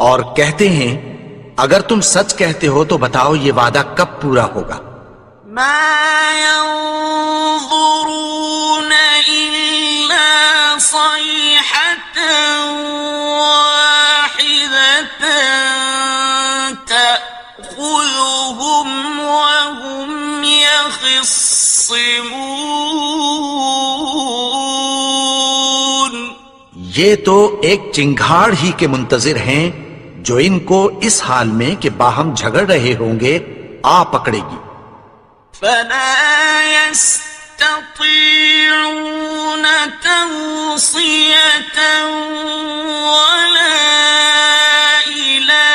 اور کہتے ہیں اگر تم سچ کہتے ہو تو بتاؤ یہ وعدہ کب پورا ہوگا۔ مَا يَنظُرُونَ إِلَّا صَيْحَةً وَاحِدَةً تَأْخُذُهُمْ وَهُمْ يَخِصِّمُونَ، یہ تو ایک چنگھاڑ ہی کے منتظر ہیں جو ان کو اس حال میں کہ باہم جھگڑ رہے ہوں گے آ پکڑے گی۔ فَلَا يَسْتَطِيعُونَ تَوْصِيَةً وَلَا إِلَىٰ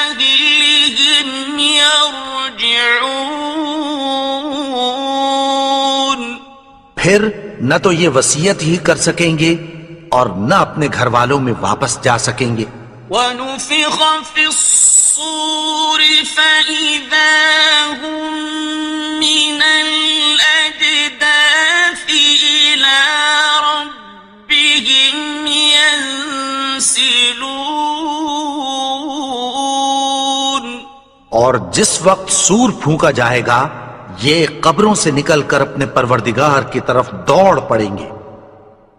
أَهْلِهِمْ يَرْجِعُونَ، پھر نہ تو یہ وصیت ہی کر سکیں گے اور نہ اپنے گھر والوں میں واپس جا سکیں گے۔ وَنُفِخَ فِي الصُّورِ فَإِذَا هُم مِّنَ الْأَجْدَاثِ إِلَىٰ رَبِّهِمْ يَنسِلُونَ، اور جس وقت سور پھونکا جائے گا یہ قبروں سے نکل کر اپنے پروردگار کی طرف دوڑ پڑیں گے۔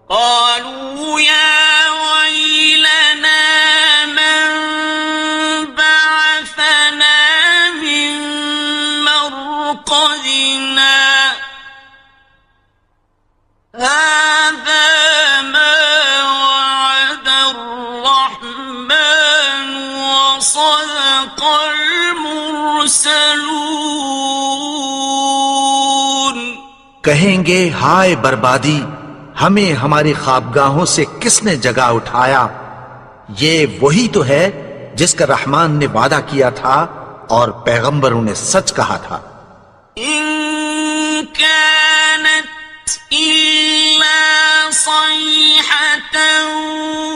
قالوا يا ويلنا من بعثنا من مرقدنا هذا ما وعد الرحمن وصدق المرسلون، کہیں گے ہائے بربادی، ہمیں ہماری خوابگاہوں سے کس نے جگا اٹھایا، یہ وہی تو ہے جس کا رحمان نے وعدہ کیا تھا اور پیغمبروں نے سچ کہا تھا۔ إن كانت إلا صيحة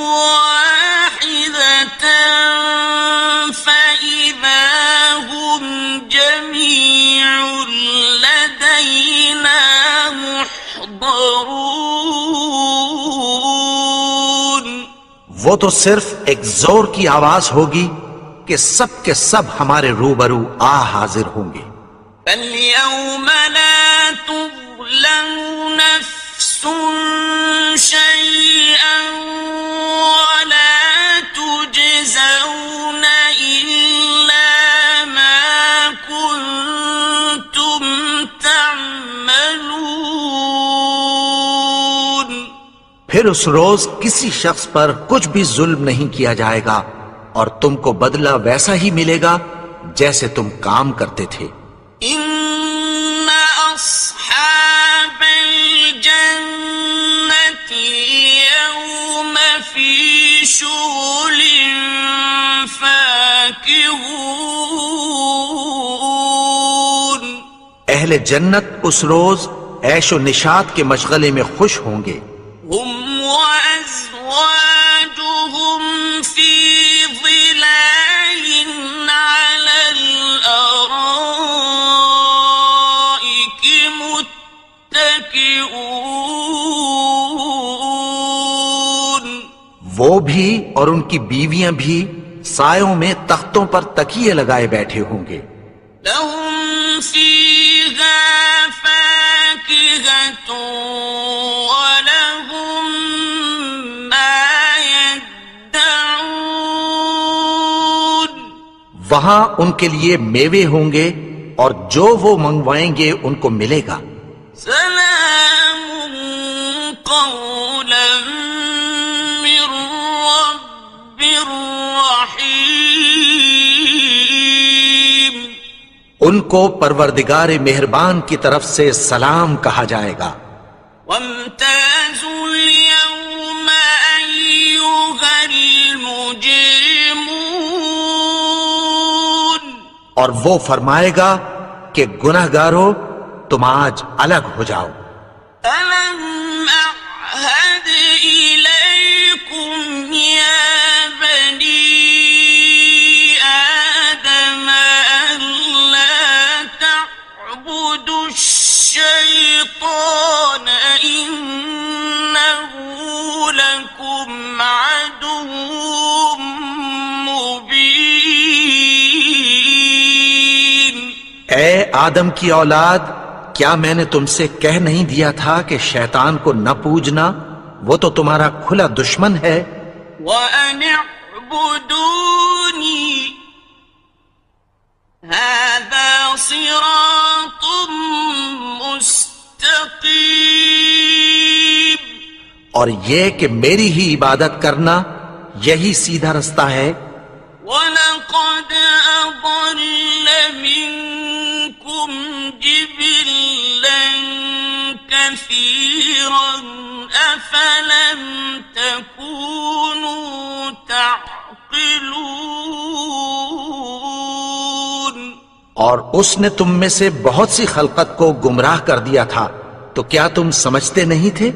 واحدة فإذا هم جميع لدينا محضرون، وہ تو صرف ایک زور کی آواز ہوگی کہ سب کے سب ہمارے روبرو آ حاضر ہوں گے۔ فَالْيَوْمَ لَا تُظْلَمُ نَفْسٌ شَيْئًا وَلَا تُجْزَوْنَ إِلَّا مَا كُنتُمْ تَعْمَلُونَ، پھر اس روز کسی شخص پر کچھ بھی ظلم نہیں کیا جائے گا اور تم کو بدلہ ویسا ہی ملے گا جیسے تم کام کرتے تھے۔ إِنَّ أَصْحَابَ الْجَنَّةِ الْيَوْمَ فِي شُغُلٍ فَاكِهُونَ، اہل جنت اس روز عیش و نشاط کے مشغلے میں خوش ہوں گے۔ هُمْ وَأَزْوَاجُهُمْ فِي ظِلَالٍ عَلَى الْأَرَائِكِ مُتَّكِئُونَ، وہ بھی اور ان کی بیویاں بھی سایوں میں تختوں پر تکیے لگائے بیٹھے ہوں گے۔ لَهُمْ فِيهَا فَاكِهَةٌ وَلَهُمْ مَا يَدَّعُونَ، وہاں ان کے لیے میوے ہوں گے اور جو وہ منگوائیں گے ان کو ملے گا۔ سلام قولا من رب رحیم، ان کو پروردگار مہربان کی طرف سے سلام کہا جائے گا۔ وامتازوا اليوم المجرمون اور وہ فرمائے گا کہ گنہگارو تم آج الگ ہو جاؤ. ألم أعهد إليكم يا بني آدم ألا تعبدوا الشيطان إنه لكم عدو مبين. اے آدم کی اولاد، کیا میں نے تم سے کہہ نہیں دیا تھا کہ شیطان کو نہ پوجنا، وہ تو تمہارا کھلا دشمن ہے. وَأَنِ اعْبُدُونِي هَذَا صِرَاطٌ مُسْتَقِيمٌ. اور یہ کہ میری ہی عبادت کرنا یہی سیدھا رستہ ہے. وَلَقَدْ أَضَلَّ مِنكُمْ جِبِلًّا كَثِيرًا أَفَلَمْ تَكُونُوا تَعْقِلُونَ. اور اس نے تم میں سے بہت سی خلقت کو گمراہ کر دیا تھا، تو کیا تم سمجھتے نہیں تھے؟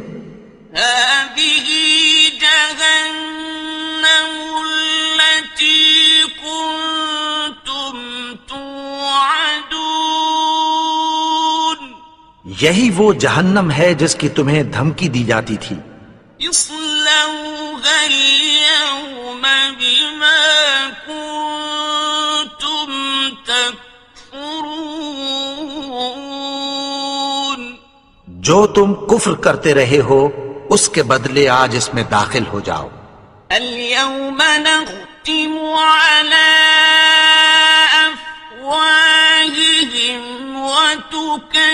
هَذِهِ جَهَنَّمُ الَّتِي كُنتُمْ تُوعَدُونَ. یہی وہ جہنم ہے جس کی تمہیں دھمکی دی جاتی تھی. اصلوها اليوم بما كنتم تكفرون. جو تم کفر کرتے رہے ہو اس کے بدلے آج اس میں داخل ہو جاؤ. اليوم نختم على أفواههم وتكلمنا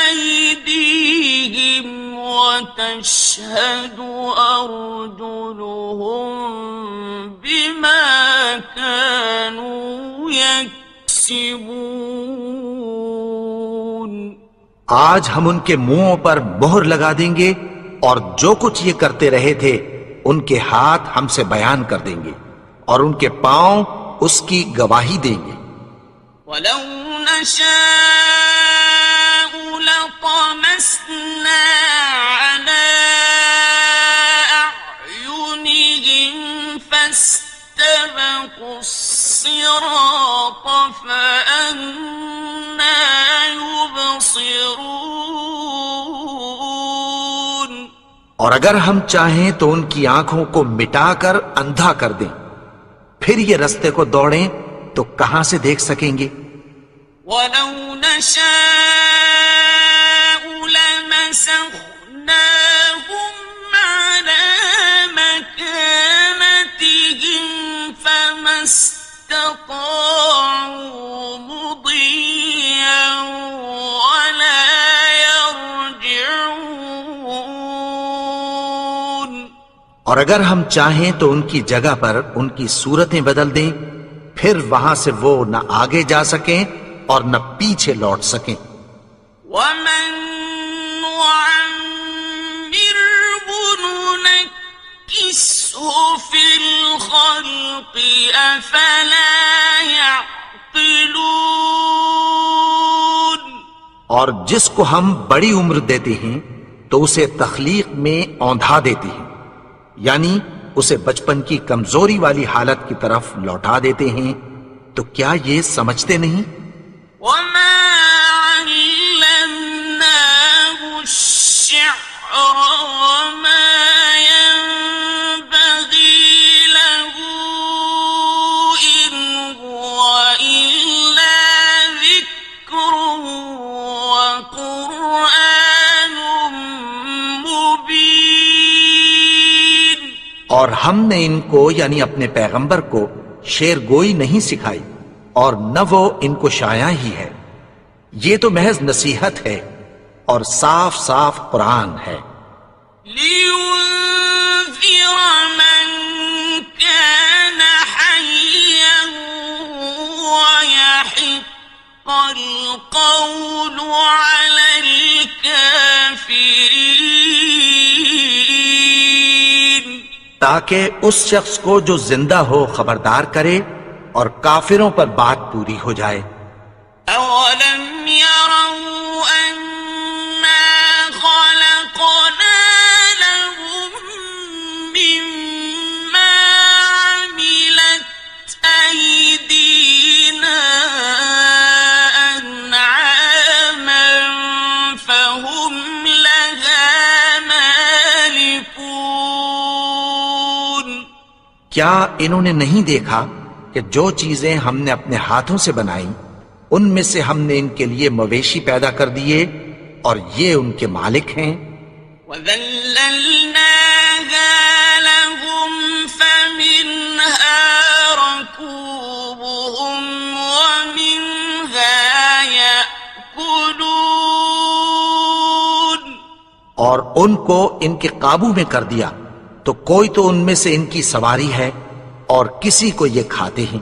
أيديهم وتشهد أرجلهم بما كانوا يكسبون. آج ہم ان کے منہوں پر مہر لگا دیں گے اور جو کچھ یہ کرتے رہے تھے ان کے ہاتھ ہم سے بیان کر دیں گے اور ان کے پاؤں اس کی گواہی دیں گے. وَلَوْ نَشَاءُ لَطَمَسْنَا عَلَىٰ أَعْيُنِهِمْ فَاسْتَبَقُوا الصِّرَاطَ فَأَنَّىٰ يُبْصِرُونَ. اور اگر ہم چاہیں تو ان کی آنکھوں کو مٹا کر اندھا کر دیں، پھر یہ رستے کو دوڑیں تو کہاں سے دیکھ سکیں گے؟ وَلَوْ نَشَاءُ لَمَسَخْنَاهُمْ عَلَىٰ مَكَانَتِهِمْ فَمَا اسْتَطَاعُوا مُضِيًّا وَلَا يَرْجِعُونَ. اور اگر ہم چاہیں تو ان کی جگہ پر ان کی صورتیں بدل دیں، پھر وہاں سے وہ نہ آگے جا سکیں اور نہ پیچھے لوٹ سکیں. وَمَن نُّعَمِّرْهُ نُنَكِّسْهُ فِي الْخَلْقِ أَفَلَا يَعْقِلُونَ. اور جس کو ہم بڑی عمر دیتے ہیں تو اسے تخلیق میں اوندھا دیتے ہیں، یعنی اسے بچپن کی کمزوری والی حالت کی طرف لوٹا دیتے ہیں. تو کیا یہ سمجھتے نہیں؟ وَمَا عَلَّمْنَاهُ الشِّعْرَ وَمَا يَنبَغِي لَهُ إِنْ هُوَ إِلَّا ذِكْرٌ وَقُرْآنٌ مُبِينٌ. اور ہم نے ان کو یعنی اپنے پیغمبر کو شعر گوئی نہیں سکھائی اور نہ وہ ان کو شایع ہی ہے. یہ تو محض نصیحت ہے اور صاف صاف قرآن ہے. لِيُنذِرَ مَن كَانَ حَيًّا وَيَحِقَّ الْقَوْلُ عَلَى الْكَافِرِينَ. تاکہ اس شخص کو جو زندہ ہو خبردار کرے اور کافروں پر بات پوری ہو جائے۔ أَوَلَمْ يَرَوْا أَنَّا خَلَقْنَا لَهُم مِّمَّا عَمِلَتْ أَيْدِينَا أَنْعَامًا فَهُمْ لَهَا مَالِكُونَ۔ کیا انہوں نے نہیں دیکھا کہ جو چیزیں ہم نے اپنے ہاتھوں سے بنائیں ان میں سے ہم نے ان کے لیے مویشی پیدا کر دیے اور یہ ان کے مالک ہیں۔ وَذَلَّلْنَاهَا لَهُمْ فَمِنْهَا رَكُوبُهُمْ وَمِنْهَا يَأْكُلُونَ، اور ان کو ان کے قابو میں کر دیا تو کوئی تو ان میں سے ان کی سواری ہے اور کسی کو یہ کھاتے ہیں۔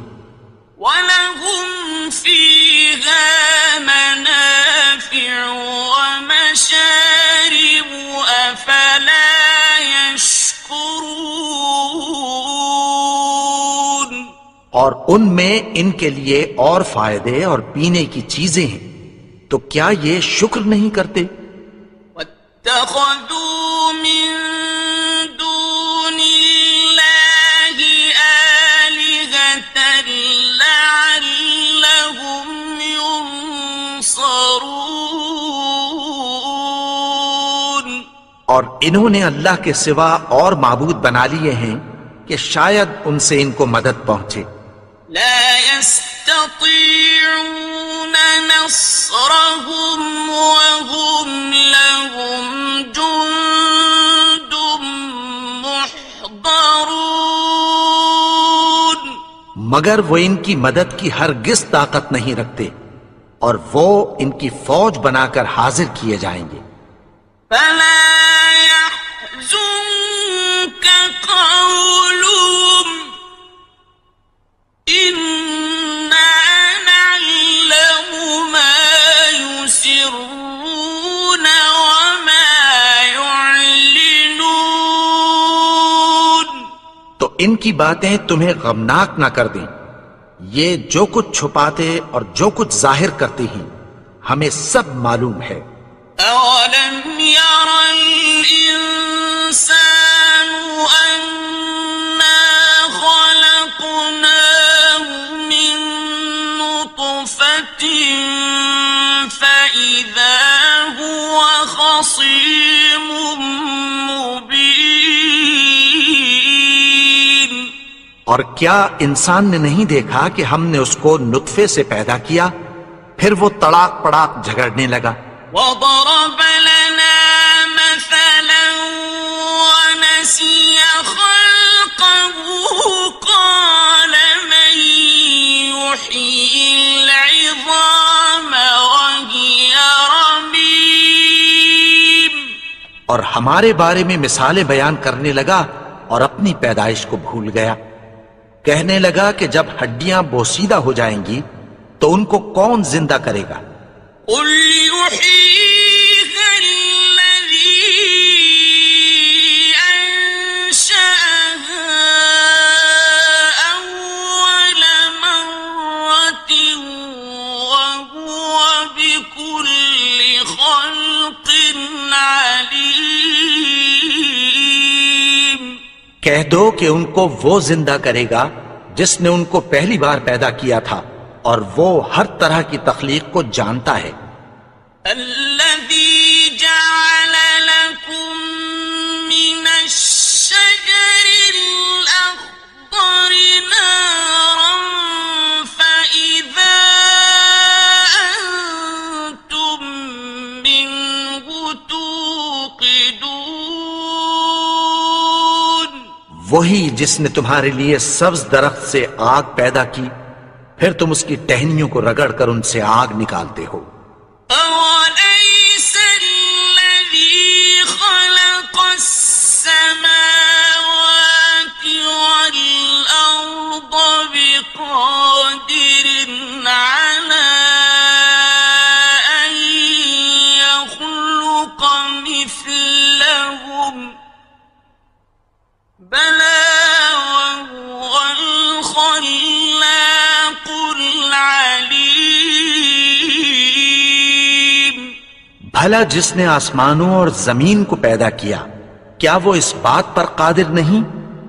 وَلَهُمْ فِيهَا مَنَافِعُ وَمَشَارِبُ أَفَلَا يَشْكُرُونَ۔ اور ان میں ان کے لیے اور فائدے اور پینے کی چیزیں ہیں، تو کیا یہ شکر نہیں کرتے؟ وَاتَّخَذُوا مِن دُونِ اللَّهِ آلِهَةً لَعَلَّهُمْ يُنصَرُونَ۔ اور انہوں نے اللہ کے سوا اور معبود بنا لیے ہیں کہ شاید ان سے ان کو مدد پہنچے۔ لا يستطيعون نصرهم وهم لهم جند محضرون۔ مگر وہ ان کی مدد کی ہرگز طاقت نہیں رکھتے اور وہ ان کی فوج بنا کر حاضر کیے جائیں گے۔ فلا يحزنك قولهم إنا نعلم ما يسرون وما يعلنون۔ تو ان کی باتیں تمہیں غمناک نہ کر دیں، یہ جو کچھ چھپاتے اور جو کچھ ظاہر کرتے ہیں ہمیں سب معلوم ہے۔ أَوَلَمْ يَرَ الْإِنسَانُ أَنَّا خَلَقْنَاهُ مِن نُّطْفَةٍ فَإِذَا هُوَ خَصِيمٌ مُّبِينٌ۔ اور کیا انسان نے نہیں دیکھا کہ ہم نے اس کو نطفے سے پیدا کیا، پھر وہ تڑاک پڑاک جھگڑنے لگا۔ وَضَرَبَ لَنَا مَثَلًا وَنَسِيَ خَلْقَهُ قَالَ مَن يُحْيِي الْعِظَامَ وَهِيَ رَمِيمٌ۔ اور ہمارے بارے میں مثالیں بیان کرنے لگا اور اپنی پیدائش کو بھول گیا۔ کہنے لگا کہ جب ہڈیاں بوسیدہ ہو جائیں گی تو ان کو کون زندہ کرے گا؟ قُلْ يُحْيِيهَا الَّذِي أَنشَأَهَا أَوَّلَ مَرَّةٍ وَهُوَ بِكُلِّ خَلْقٍ عَلِيمٌ۔ کہہ دو کہ ان کو وہ زندہ کرے گا جس نے ان کو پہلی بار پیدا کیا تھا اور وہ ہر طرح کی تخلیق کو جانتا ہے۔ الذي جعل لكم من الشجر الأخضر نارا فإذا أنتم منه توقدون۔ وہی جس نے تمہارے لیے سبز درخت سے آگ پیدا کی، پھر تم اس کی ٹہنیوں کو رگڑ کر ان سے آگ نکالتے ہو۔ أَوَلَيْسَ الَّذِي خَلَقَ السَّمَاوَاتِ وَالْأَرْضَ بِقَادِرٍ عَلَىٰ أَن يَخْلُقَ مِثْلَهُم؟ بَلَىٰ بھلا جس نے آسمانوں اور زمین کو پیدا کیا کیا وہ اس بات پر قادر نہیں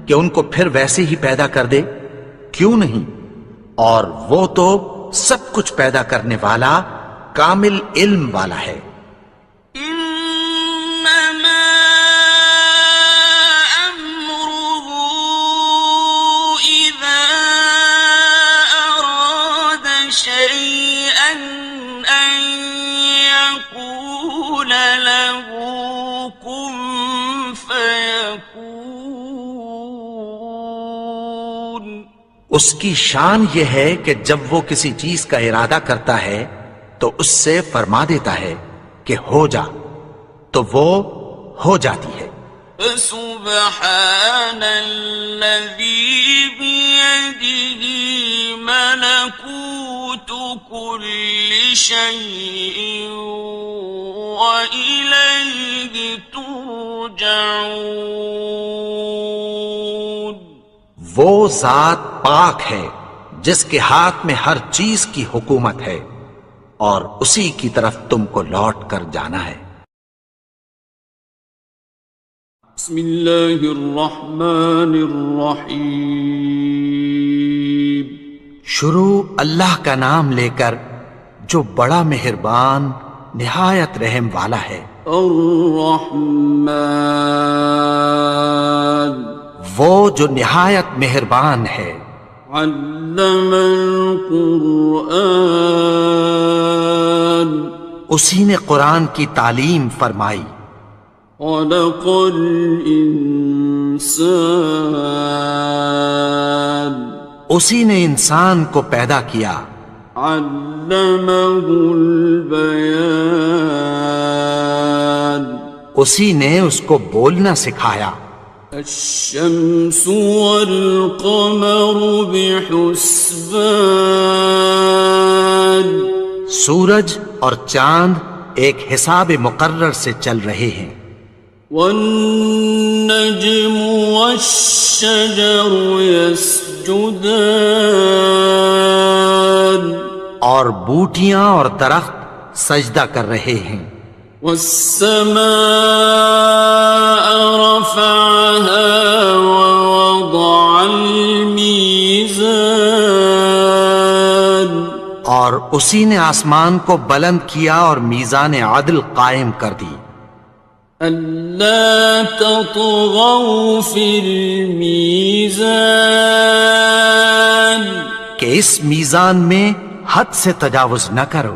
کہ ان کو پھر ویسے ہی پیدا کر دے؟ کیوں نہیں؟ اور وہ تو سب کچھ پیدا کرنے والا کامل علم والا ہے۔ إنما أمره إذا أراد شيئا أن يقول له كن فيكون۔ اس کی شان یہ ہے کہ جب وہ کسی چیز کا ارادہ کرتا ہے تو اس سے فرما دیتا ہے کہ ہو جا، تو وہ ہو جاتی ہے۔ فسبحان الذي بيده ملكوت كل شيء وإليه ترجعون۔ وہ ذات پاک ہے جس کے ہاتھ میں ہر چیز کی حکومت ہے اور اسی کی طرف تم کو لوٹ کر جانا ہے۔ بسم اللہ الرحمن الرحیم۔ شروع اللہ کا نام لے کر جو بڑا مہربان نہایت رحم والا ہے۔ الرحمن، وہ جو نہایت مہربان ہے۔ علم القرآن، اسی نے قرآن کی تعلیم فرمائی۔ خلق الانسان، اسی نے انسان کو پیدا کیا۔ علمہ البیان، اسی نے اس کو بولنا سکھایا۔ الشمس والقمر بحسبان، سورج اور چاند ایک حساب مقرر سے چل رہے ہیں۔ والنجم والشجر يسجدان، اور بوٹیاں اور درخت سجدہ کر رہے ہیں۔ والسماء رفعها ووضع الميزان، اور اسی نے آسمان کو بلند کیا اور میزان عدل قائم کر دی۔ ألا تطغوا في الميزان، کہ اس میزان میں حد سے تجاوز نہ کرو۔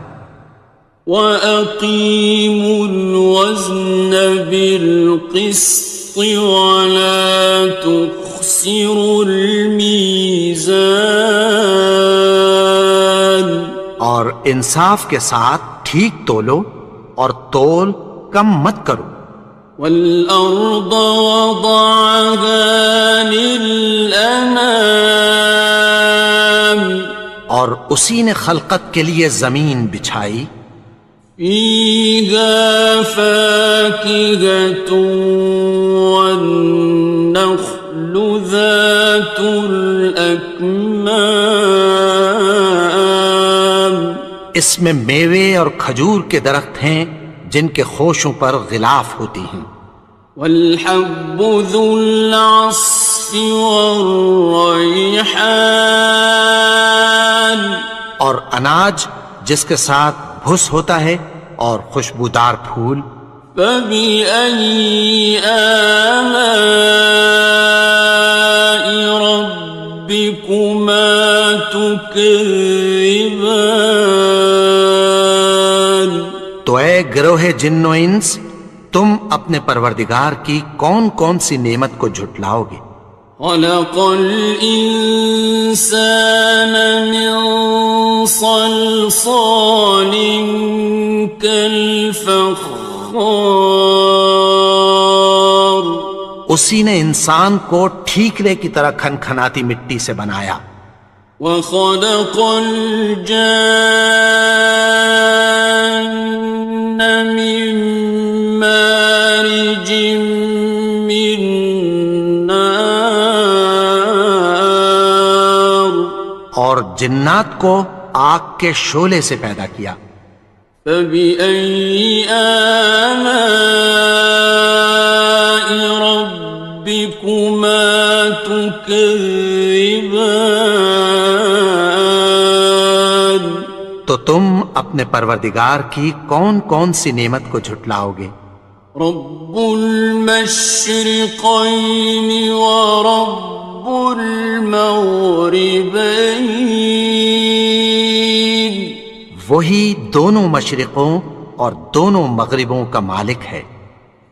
وَأَقِيمُوا الْوَزْنَ بِالْقِسْطِ وَلَا تُخْسِرُوا الْمِيزَانَ، اور انصاف کے ساتھ ٹھیک تولو اور تول کم مت کرو۔ وَالْأَرْضَ وَضَعَهَا لِلْأَنَامِ، اور اسی نے خلقت کے لیے زمین بچھائی۔ فِيهَا فَاكِهَةٌ وَالنَّخْلُ ذَاتُ الْأَكْمَامِ، اس میں میوے اور کھجور کے درخت ہیں جن کے خوشوں پر غلاف ہوتی ہیں۔ وَالْحَبُّ ذُو الْعَصْفِ وَالرَّيْحَانِ، اور اناج جس کے ساتھ بھس ہوتا ہے اور خوشبودار پھول۔ فَبِأَيِّ آلَاءِ رَبِّكُمَا تُكَذِّبَانِ، تو اے گروہ جن و انس، تم اپنے پروردگار کی کون کون سی نعمت کو جھٹلاؤ گے؟ خَلَقَ الْإِنسَانَ مِنْ صَلْصَالٍ كَالْفَخَّارِ، اسی نے انسان کو ٹھیکرے کی طرح کھنکھناتی مٹی سے بنایا۔ وَخَلَقَ الْجَانَّ مِن مَّارِجٍ مِّن نَّارٍ، اور جنات کو آگ کے شعلے سے پیدا کیا۔ فبأي آلاء ربكما تكذبان؟ تو تم اپنے پروردگار کی کون کون سی نعمت کو جھٹلاؤ گے؟ رب المشرقين ورب المغربين، وہی دونوں مشرقوں اور دونوں مغربوں کا مالک ہے۔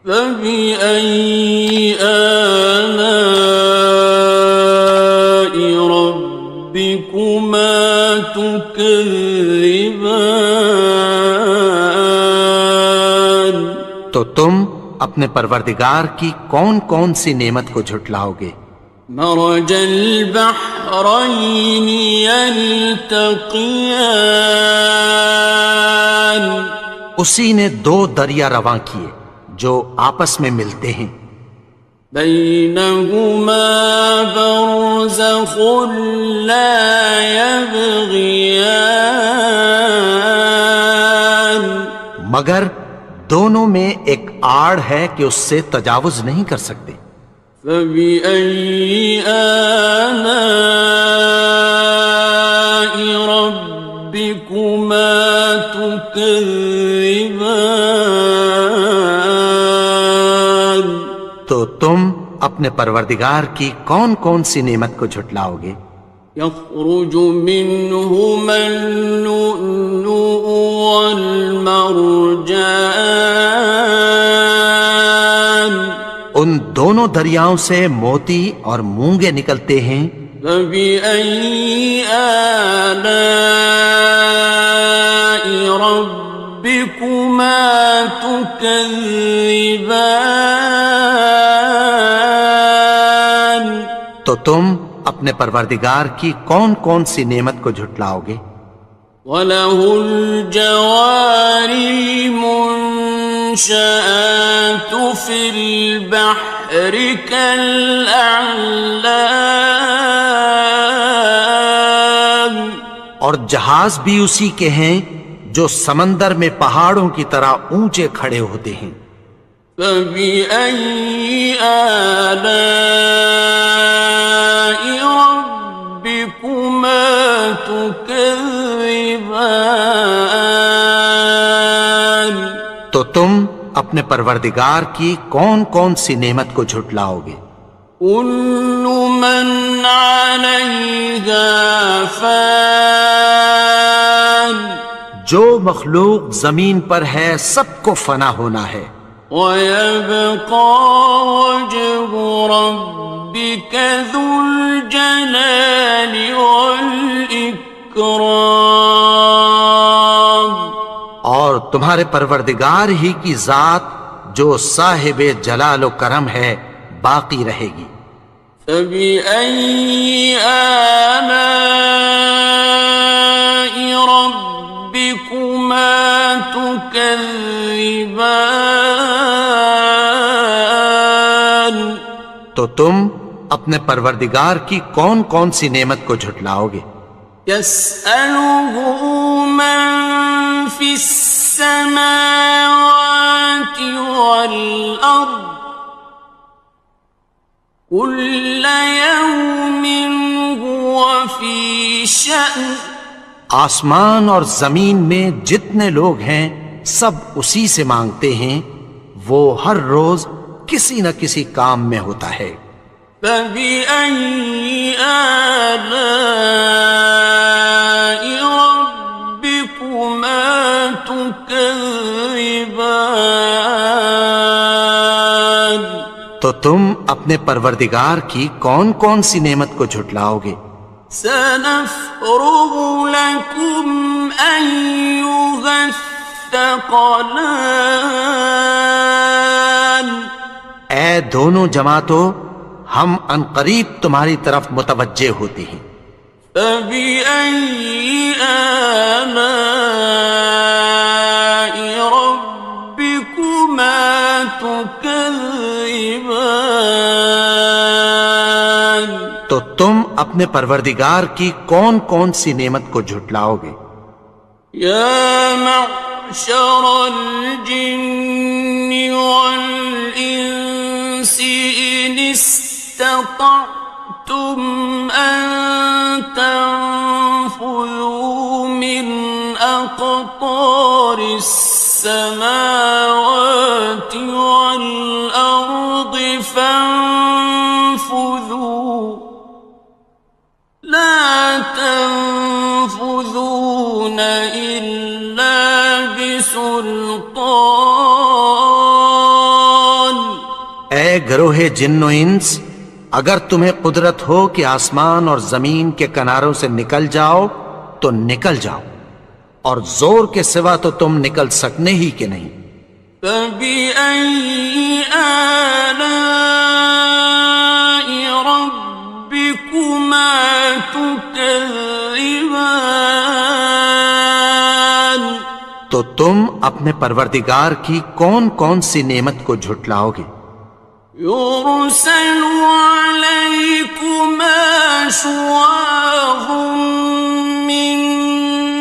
فبأي آلاء ربكما تكذبان؟ تو تم اپنے پروردگار کی کون کون سی نعمت کو جھٹلاؤ گے؟ مرج البحرين يلتقيان، اسی نے دو دریا رواں کیے جو آپس میں ملتے ہیں، بينهما برزخ لا يبغيان، مگر دونوں میں ایک آڑ ہے کہ اس سے تجاوز نہیں کر سکتے۔ فبأي آلاء ربكما تكذبان؟ تو تم اپنے پروردگار کی کون کون سی نعمت کو جھٹلاؤ گے؟ يخرج منهما اللؤلؤ والمرجان، ان دونوں دریاؤں سے موتی اور مونگے نکلتے ہیں۔ فبأي آلاء ربكما تكذبان؟ تو تم اپنے پروردگار کی کون کون سی نعمت کو جھٹلاؤ گے؟ وَلَهُ الْجَوَارِ الْمُنشَآتُ فِي الْبَحْرِ كَالْأَعْلَامِ، اور جہاز بھی اسی کے ہیں جو سمندر میں پہاڑوں کی طرح اونچے کھڑے ہوتے ہیں۔ فبأي آلاء ربكما تكذبان؟ تو تم اپنے پروردگار کی کون کون سی نعمت کو جھٹلاؤ گے؟ كل من عليها فان، جو مخلوق زمین پر ہے سب کو فنا ہونا ہے، ويبقى وجه ربك ذو الجلال والإكرام، اور تمہارے پروردگار ہی کی ذات جو صاحب جلال و کرم ہے باقی رہے گی۔ فبأي آلاء ربكما تكذبان؟ تو تم اپنے پروردگار کی کون کون سی نعمت کو جھٹلاؤ گے؟ يسأله من في السماوات والأرض كل يوم هو في شأن، آسمان اور زمین میں جتنے لوگ ہیں سب اسی سے مانگتے ہیں، وہ ہر روز کسی نہ کسی کام میں ہوتا ہے۔ فبأي آلاء ربكما تكذبان؟ تو تم اپنے پروردگار کی کون کون سی نعمت کو جھٹلاؤ گے؟ سنفرغ لكم أيها الثقلان، اے دونوں جماعتوں، ہم عنقریب تمہاری طرف متوجہ ہوتے ہیں۔ فبأي آلاء ربكما تكذبان؟ تو تم اپنے پروردگار کی کون کون سی نعمت کو جھٹلاؤ گے؟ یا معشر معشر الجن والإنس إن استطعتم أن تنفذوا من أقطار السماوات والأرض فانفذوا لا تنفذون إلا بسلطان. اے گروہ جن و انس، اگر تمہیں قدرت ہو کہ آسمان اور زمین کے کناروں سے نکل جاؤ تو نکل جاؤ، اور زور کے سوا تو تم نکل سکنے ہی کہ نہیں. فَبِأَيِّ آلَاءِ رَبِّكُمَا تُكَذِّبَانِ. تو تم اپنے پروردگار کی کون کون سی نعمت کو جھٹلاؤ گے؟ يُرْسَلُ عَلَيْكُمَا شُوَاظٌ مِّن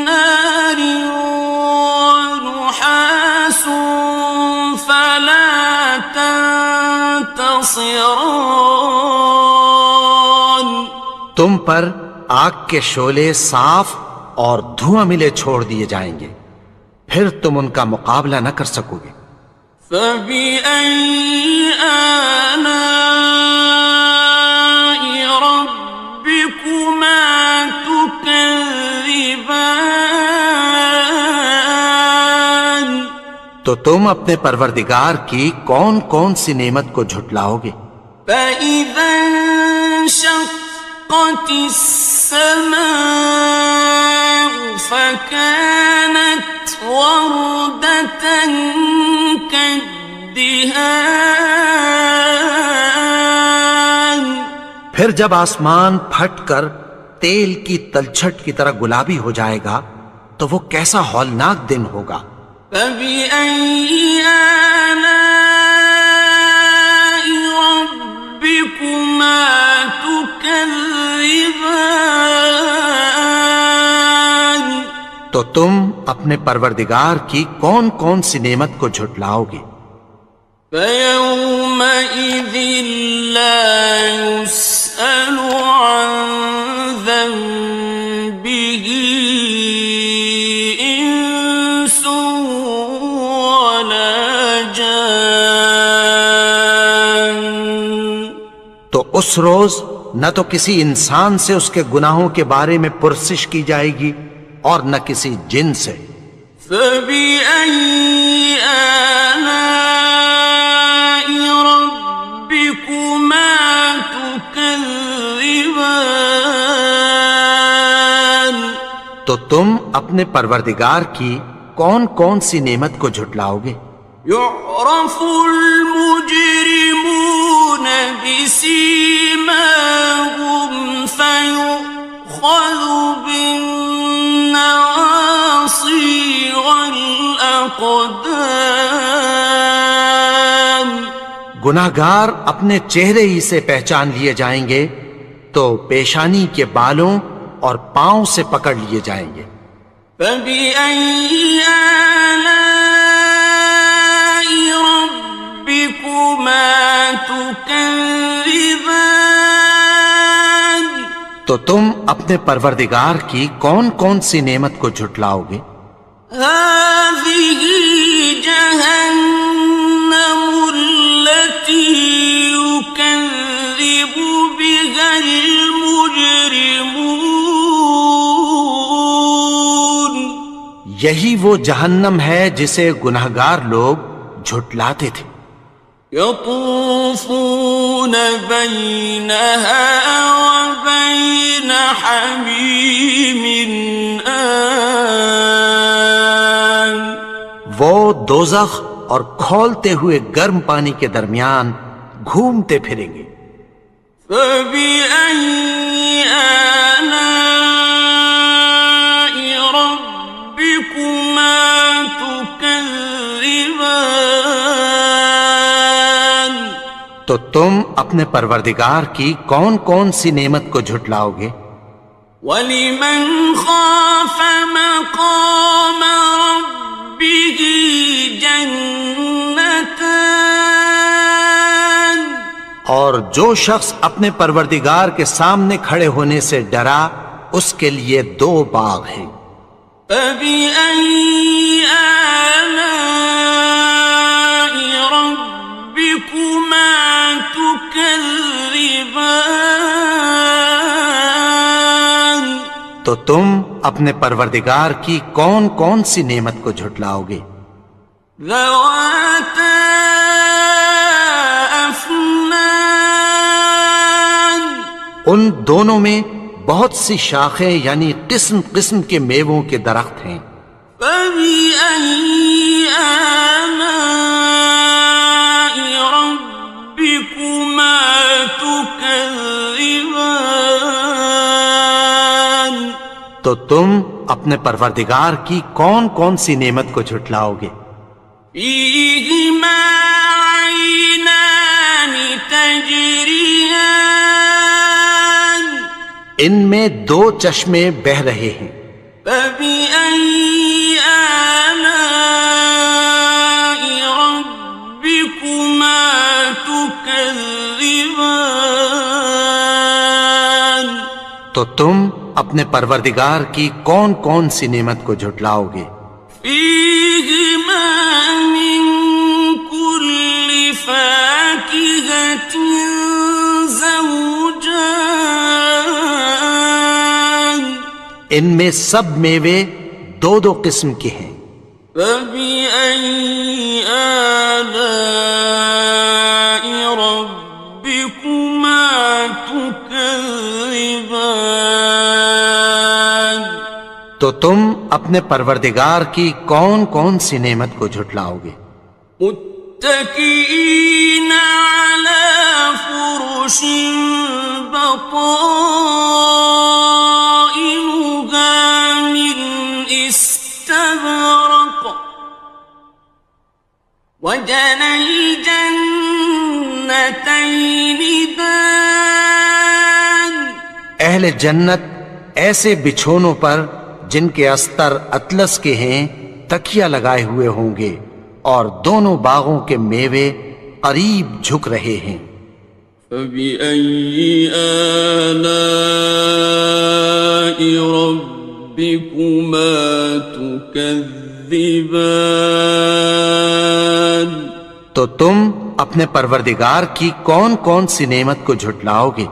نَّارٍ وَنُحَاسٌ فَلَا تَنتَصِرَانِ. تم پر آگ کے شعلے صاف اور دھواں ملے چھوڑ دیے جائیں گے، پھر تم ان کا مقابلہ نہ کر سکو گے. فَبِأَيِّ آلَاءِ رَبِّكُمَا تُكَذِّبَانِ. تو تم اپنے پروردگار کی کون کون سی نعمت کو جھٹلاؤ گے؟ فَإِذَا انشَقَّتِ السَّمَاءُ فَكَانَتْ وَرْدَةً كَالدِّهَانِ. پھر جب آسمان پھٹ کر تیل کی تلچھٹ کی طرح گلابی ہو جائے گا تو وہ کیسا ہولناک دن ہوگا. فَبِأَيِّ آلَاءِ رَبِّكُمَا تُكَذِّبَانِ. تو تم اپنے پروردگار کی کون کون سی نعمت کو جھٹلاؤ گے؟ فَيَوْمَئِذٍ لَا يُسْأَلُ عَنْ ذَنبِهِ إِنسٌ وَلَا جَانٌ. تو اس روز نہ تو کسی انسان سے اس کے گناہوں کے بارے میں پرسش کی جائے گی اور نہ کسی جن سے. فَبِأَيِّ آلَاءِ رَبِّكُمَا تُكَذِّبَانِ. تو تم اپنے پروردگار کی کون کون سی نعمت کو جھٹلاؤ گے؟ يُعْرَفُ الْمُجْرِمُونَ بِسِيمَاهُمْ فَيُؤْخَذُ بِالنَّوَاصِي وَالْأَقْدَامِ. گناہگار اپنے چہرے ہی سے پہچان لیے جائیں گے تو پیشانی کے بالوں اور پاؤں سے پکڑ لیے جائیں گے. فَبِأَيِّ آلَاءِ رَبِّكُمَا تُكَذِّبَانِ. تو تم اپنے پروردگار کی کون کون سی نعمت کو جھٹلاؤ گے؟ هَٰذِهِ جَهَنَّمُ الَّتِي يُكَذِّبُ بِهَا الْمُجْرِمُونَ. یہی وہ جہنم ہے جسے گناہگار لوگ جھٹلاتے تھے. يَطُوفُونَ بَيْنَهَا وَبَيْنَ حَمِيمٍ آنٍ. وہ دوزخ اور کھولتے ہوئے گرم پانی کے درمیان گھومتے پھریں گے. فَبِأَيِّ آلَاءِ رَبِّكُمَا تُكَذِّبَانِ. تو تم اپنے پروردگار کی کون کون سی نعمت کو جھٹلاؤ گے؟ وَلِمَنْ خَافَ مَقَامَ رَبِّهِ اور جو شخص اپنے پروردگار کے سامنے کھڑے ہونے سے ڈرا اس کے لیے 2 باغ ہیں۔ فبأي آلاء ربكما تكذبان؟ تو تم اپنے پروردگار کی کون کون سی نعمت کو جھٹلاؤ گے؟ ذواتا افنان، ان دونوں میں بہت سی شاخیں یعنی قسم قسم کے میووں کے درخت ہیں۔ فبأي آلاء ربكما تكذبان؟ تو تم اپنے پروردگار کی کون کون سی نعمت کو جھٹلاؤ گے؟ فيهما عينان تجريان، ان میں 2 چشمے بہ رہے ہیں۔ فبأي آلاء ربكما تكذبان؟ تو تم اپنے پروردگار کی کون کون سی نعمت کو جھٹلاؤ گے؟ فيهما من كل فاكهة زوجان، ان میں سب میوے 2 قسم کے ہیں۔ فبأي آلاء ربكما تكذبان؟ تو تم اپنے پروردگار کی کون کون سی نعمت کو جھٹلاؤ گے؟ متكئين على فرش بطائنها من استبرق، وجنى الجنتين دان، اہل جنت ایسے بچھونوں پر جن کے استر اطلس کے ہیں تکیہ لگائے ہوئے ہوں گے، اور دونوں باغوں کے میوے قریب جھک رہے ہیں۔ فبأي آلاء ربكما تكذبان؟ تو تم اپنے پروردگار کی کون کون سی نعمت کو جھٹلاؤ گے؟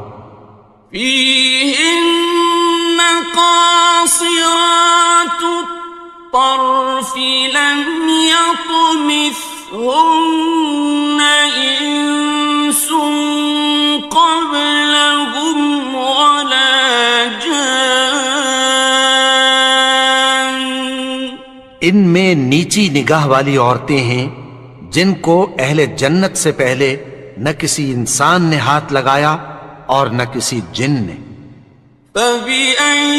فيهن قاصرات الطرف لم يطمثهن إنس قبلهم ولا جان، ان میں نیچی نگاہ والی عورتیں ہیں جن کو اہل جنت سے پہلے نہ کسی انسان نے ہاتھ لگایا اور نہ کسی جن نے۔ فبأي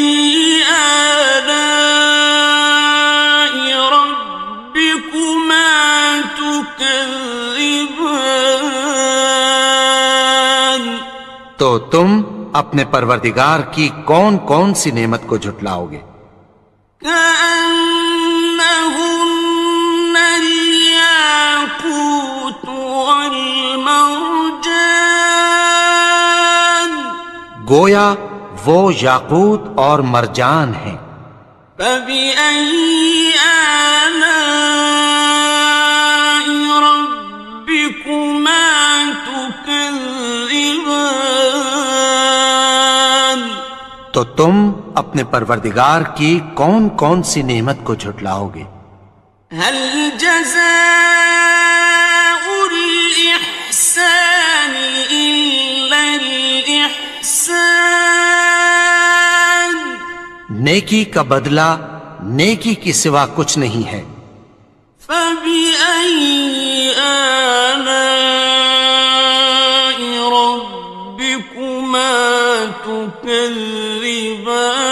آلاء ربكما تكذبان؟ تو تم اپنے پروردگار کی کون کون سی نعمت کو جھٹلاؤ گے؟ كأنهن الياقوت والمرجان، گویا وہ یاقوت اور مرجان ہیں۔ فبأي آلاء ربكما تكذبان؟ تو تم اپنے پروردگار کی کون کون سی نعمت کو جھٹلاؤ گے؟ هل جزاء الإحسان إلا الإحسان؟ نیکی کا بدلہ نیکی کی سوا کچھ نہیں ہے۔ فبأي آلاء ربكما تكذبان؟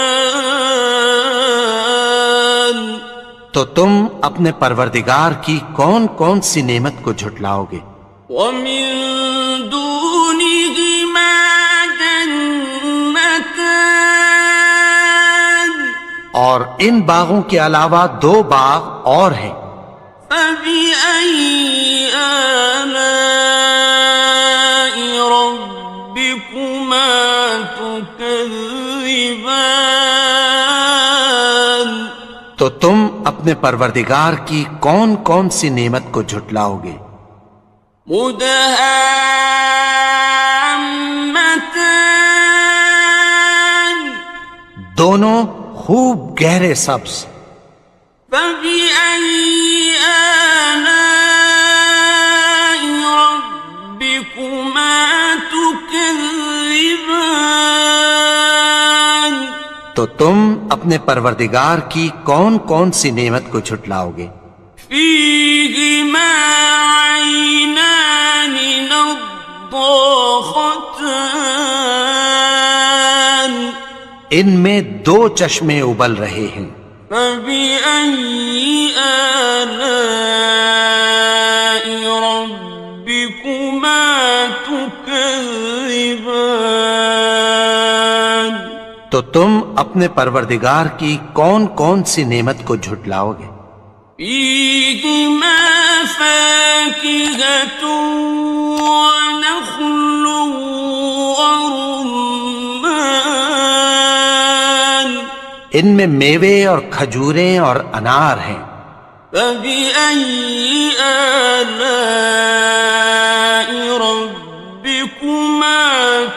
تو تم اپنے پروردگار کی کون کون سی نعمت کو جھٹلاؤ گے؟ ومن دونهما جنتان، اور ان باغوں کے علاوہ 2 باغ اور ہیں۔ فبأي آلاء ربكما تكذبان تو تم اپنے پروردگار کی کون کون سی نعمت کو جھٹلاؤ گے؟ مدهامتان دونوں خوب گہرے سبز. فبأي آلاء ربكما تكذبان تو تم اپنے پروردگار کی کون کون سی نعمت کو جھٹلاؤ گے؟ فيهما عينان نضاختان ان میں دو چشمے ابل رہے ہیں. فبأي آلاء ربكما تكذبان تو تم اپنے پروردگار کی کون کون سی نعمت کو جھٹلاؤ گے؟ فيهما فاكهة ونخل ورمان ان میں میوے اور کھجوریں اور انار ہیں. فبأي آلاء ربكما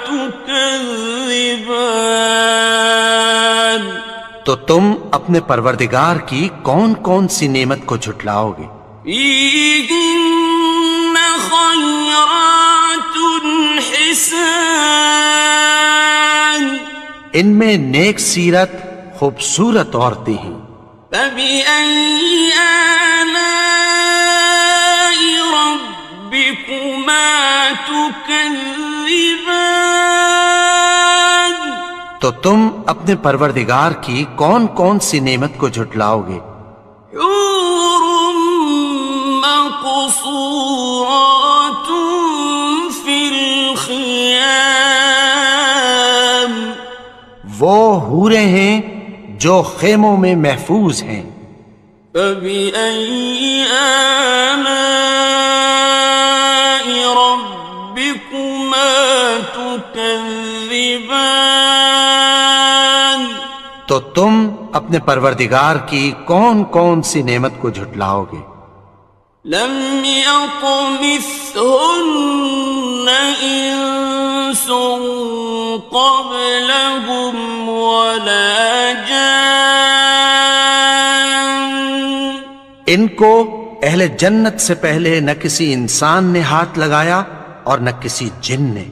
تكذبان تو تم اپنے پروردگار کی کون کون سی نعمت کو جھٹلاؤ گے؟ فيهن خيرات حسان ان میں نیک سیرت خوبصورت عورتیں ہیں. فبأي آلاء ربكما تكذبان تو تم اپنے پروردگار کی کون کون سی نعمت کو جھٹلاؤ گے؟ حور مقصورات في الخيام وہ حوریں ہیں جو خیموں میں محفوظ ہیں. فبأي آلاء ربكما تكذبان تو تم اپنے پروردگار کی کون کون سی نعمت کو جھٹلاؤ گے؟ لم يطمثهن إنس قبلهم ولا جان ان کو اہل جنت سے پہلے نہ کسی انسان نے ہاتھ لگایا اور نہ کسی جن نے.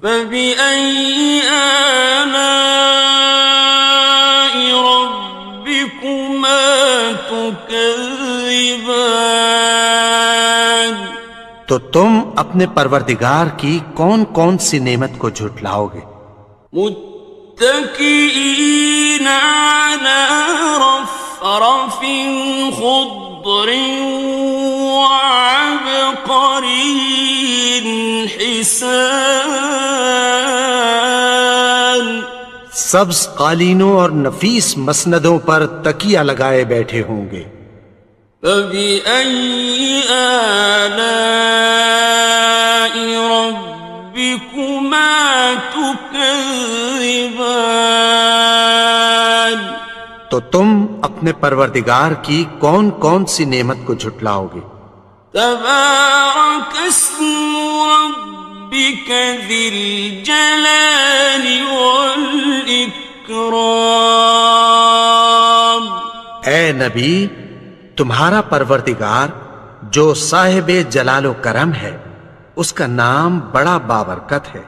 فبأي آلاء ربكما تكذبان تو تم اپنے پروردگار کی کون کون سی نعمت کو جھٹلاؤ گے؟ متكئين على رفرف خضر وعبقري حسان سبز قالینوں اور نفیس مسندوں پر تکیہ لگائے بیٹھے ہوں گے. فبأي آلاء ربكما تكذبان تو تم اپنے پروردگار کی کون کون سی نعمت کو جھٹلاؤ گے؟ تبارك اسم ربك ذي الجلال والإكرام اے نبی، تمہارا پروردگار جو صاحب جلال و کرم ہے، اس کا نام بڑا بابرکت ہے.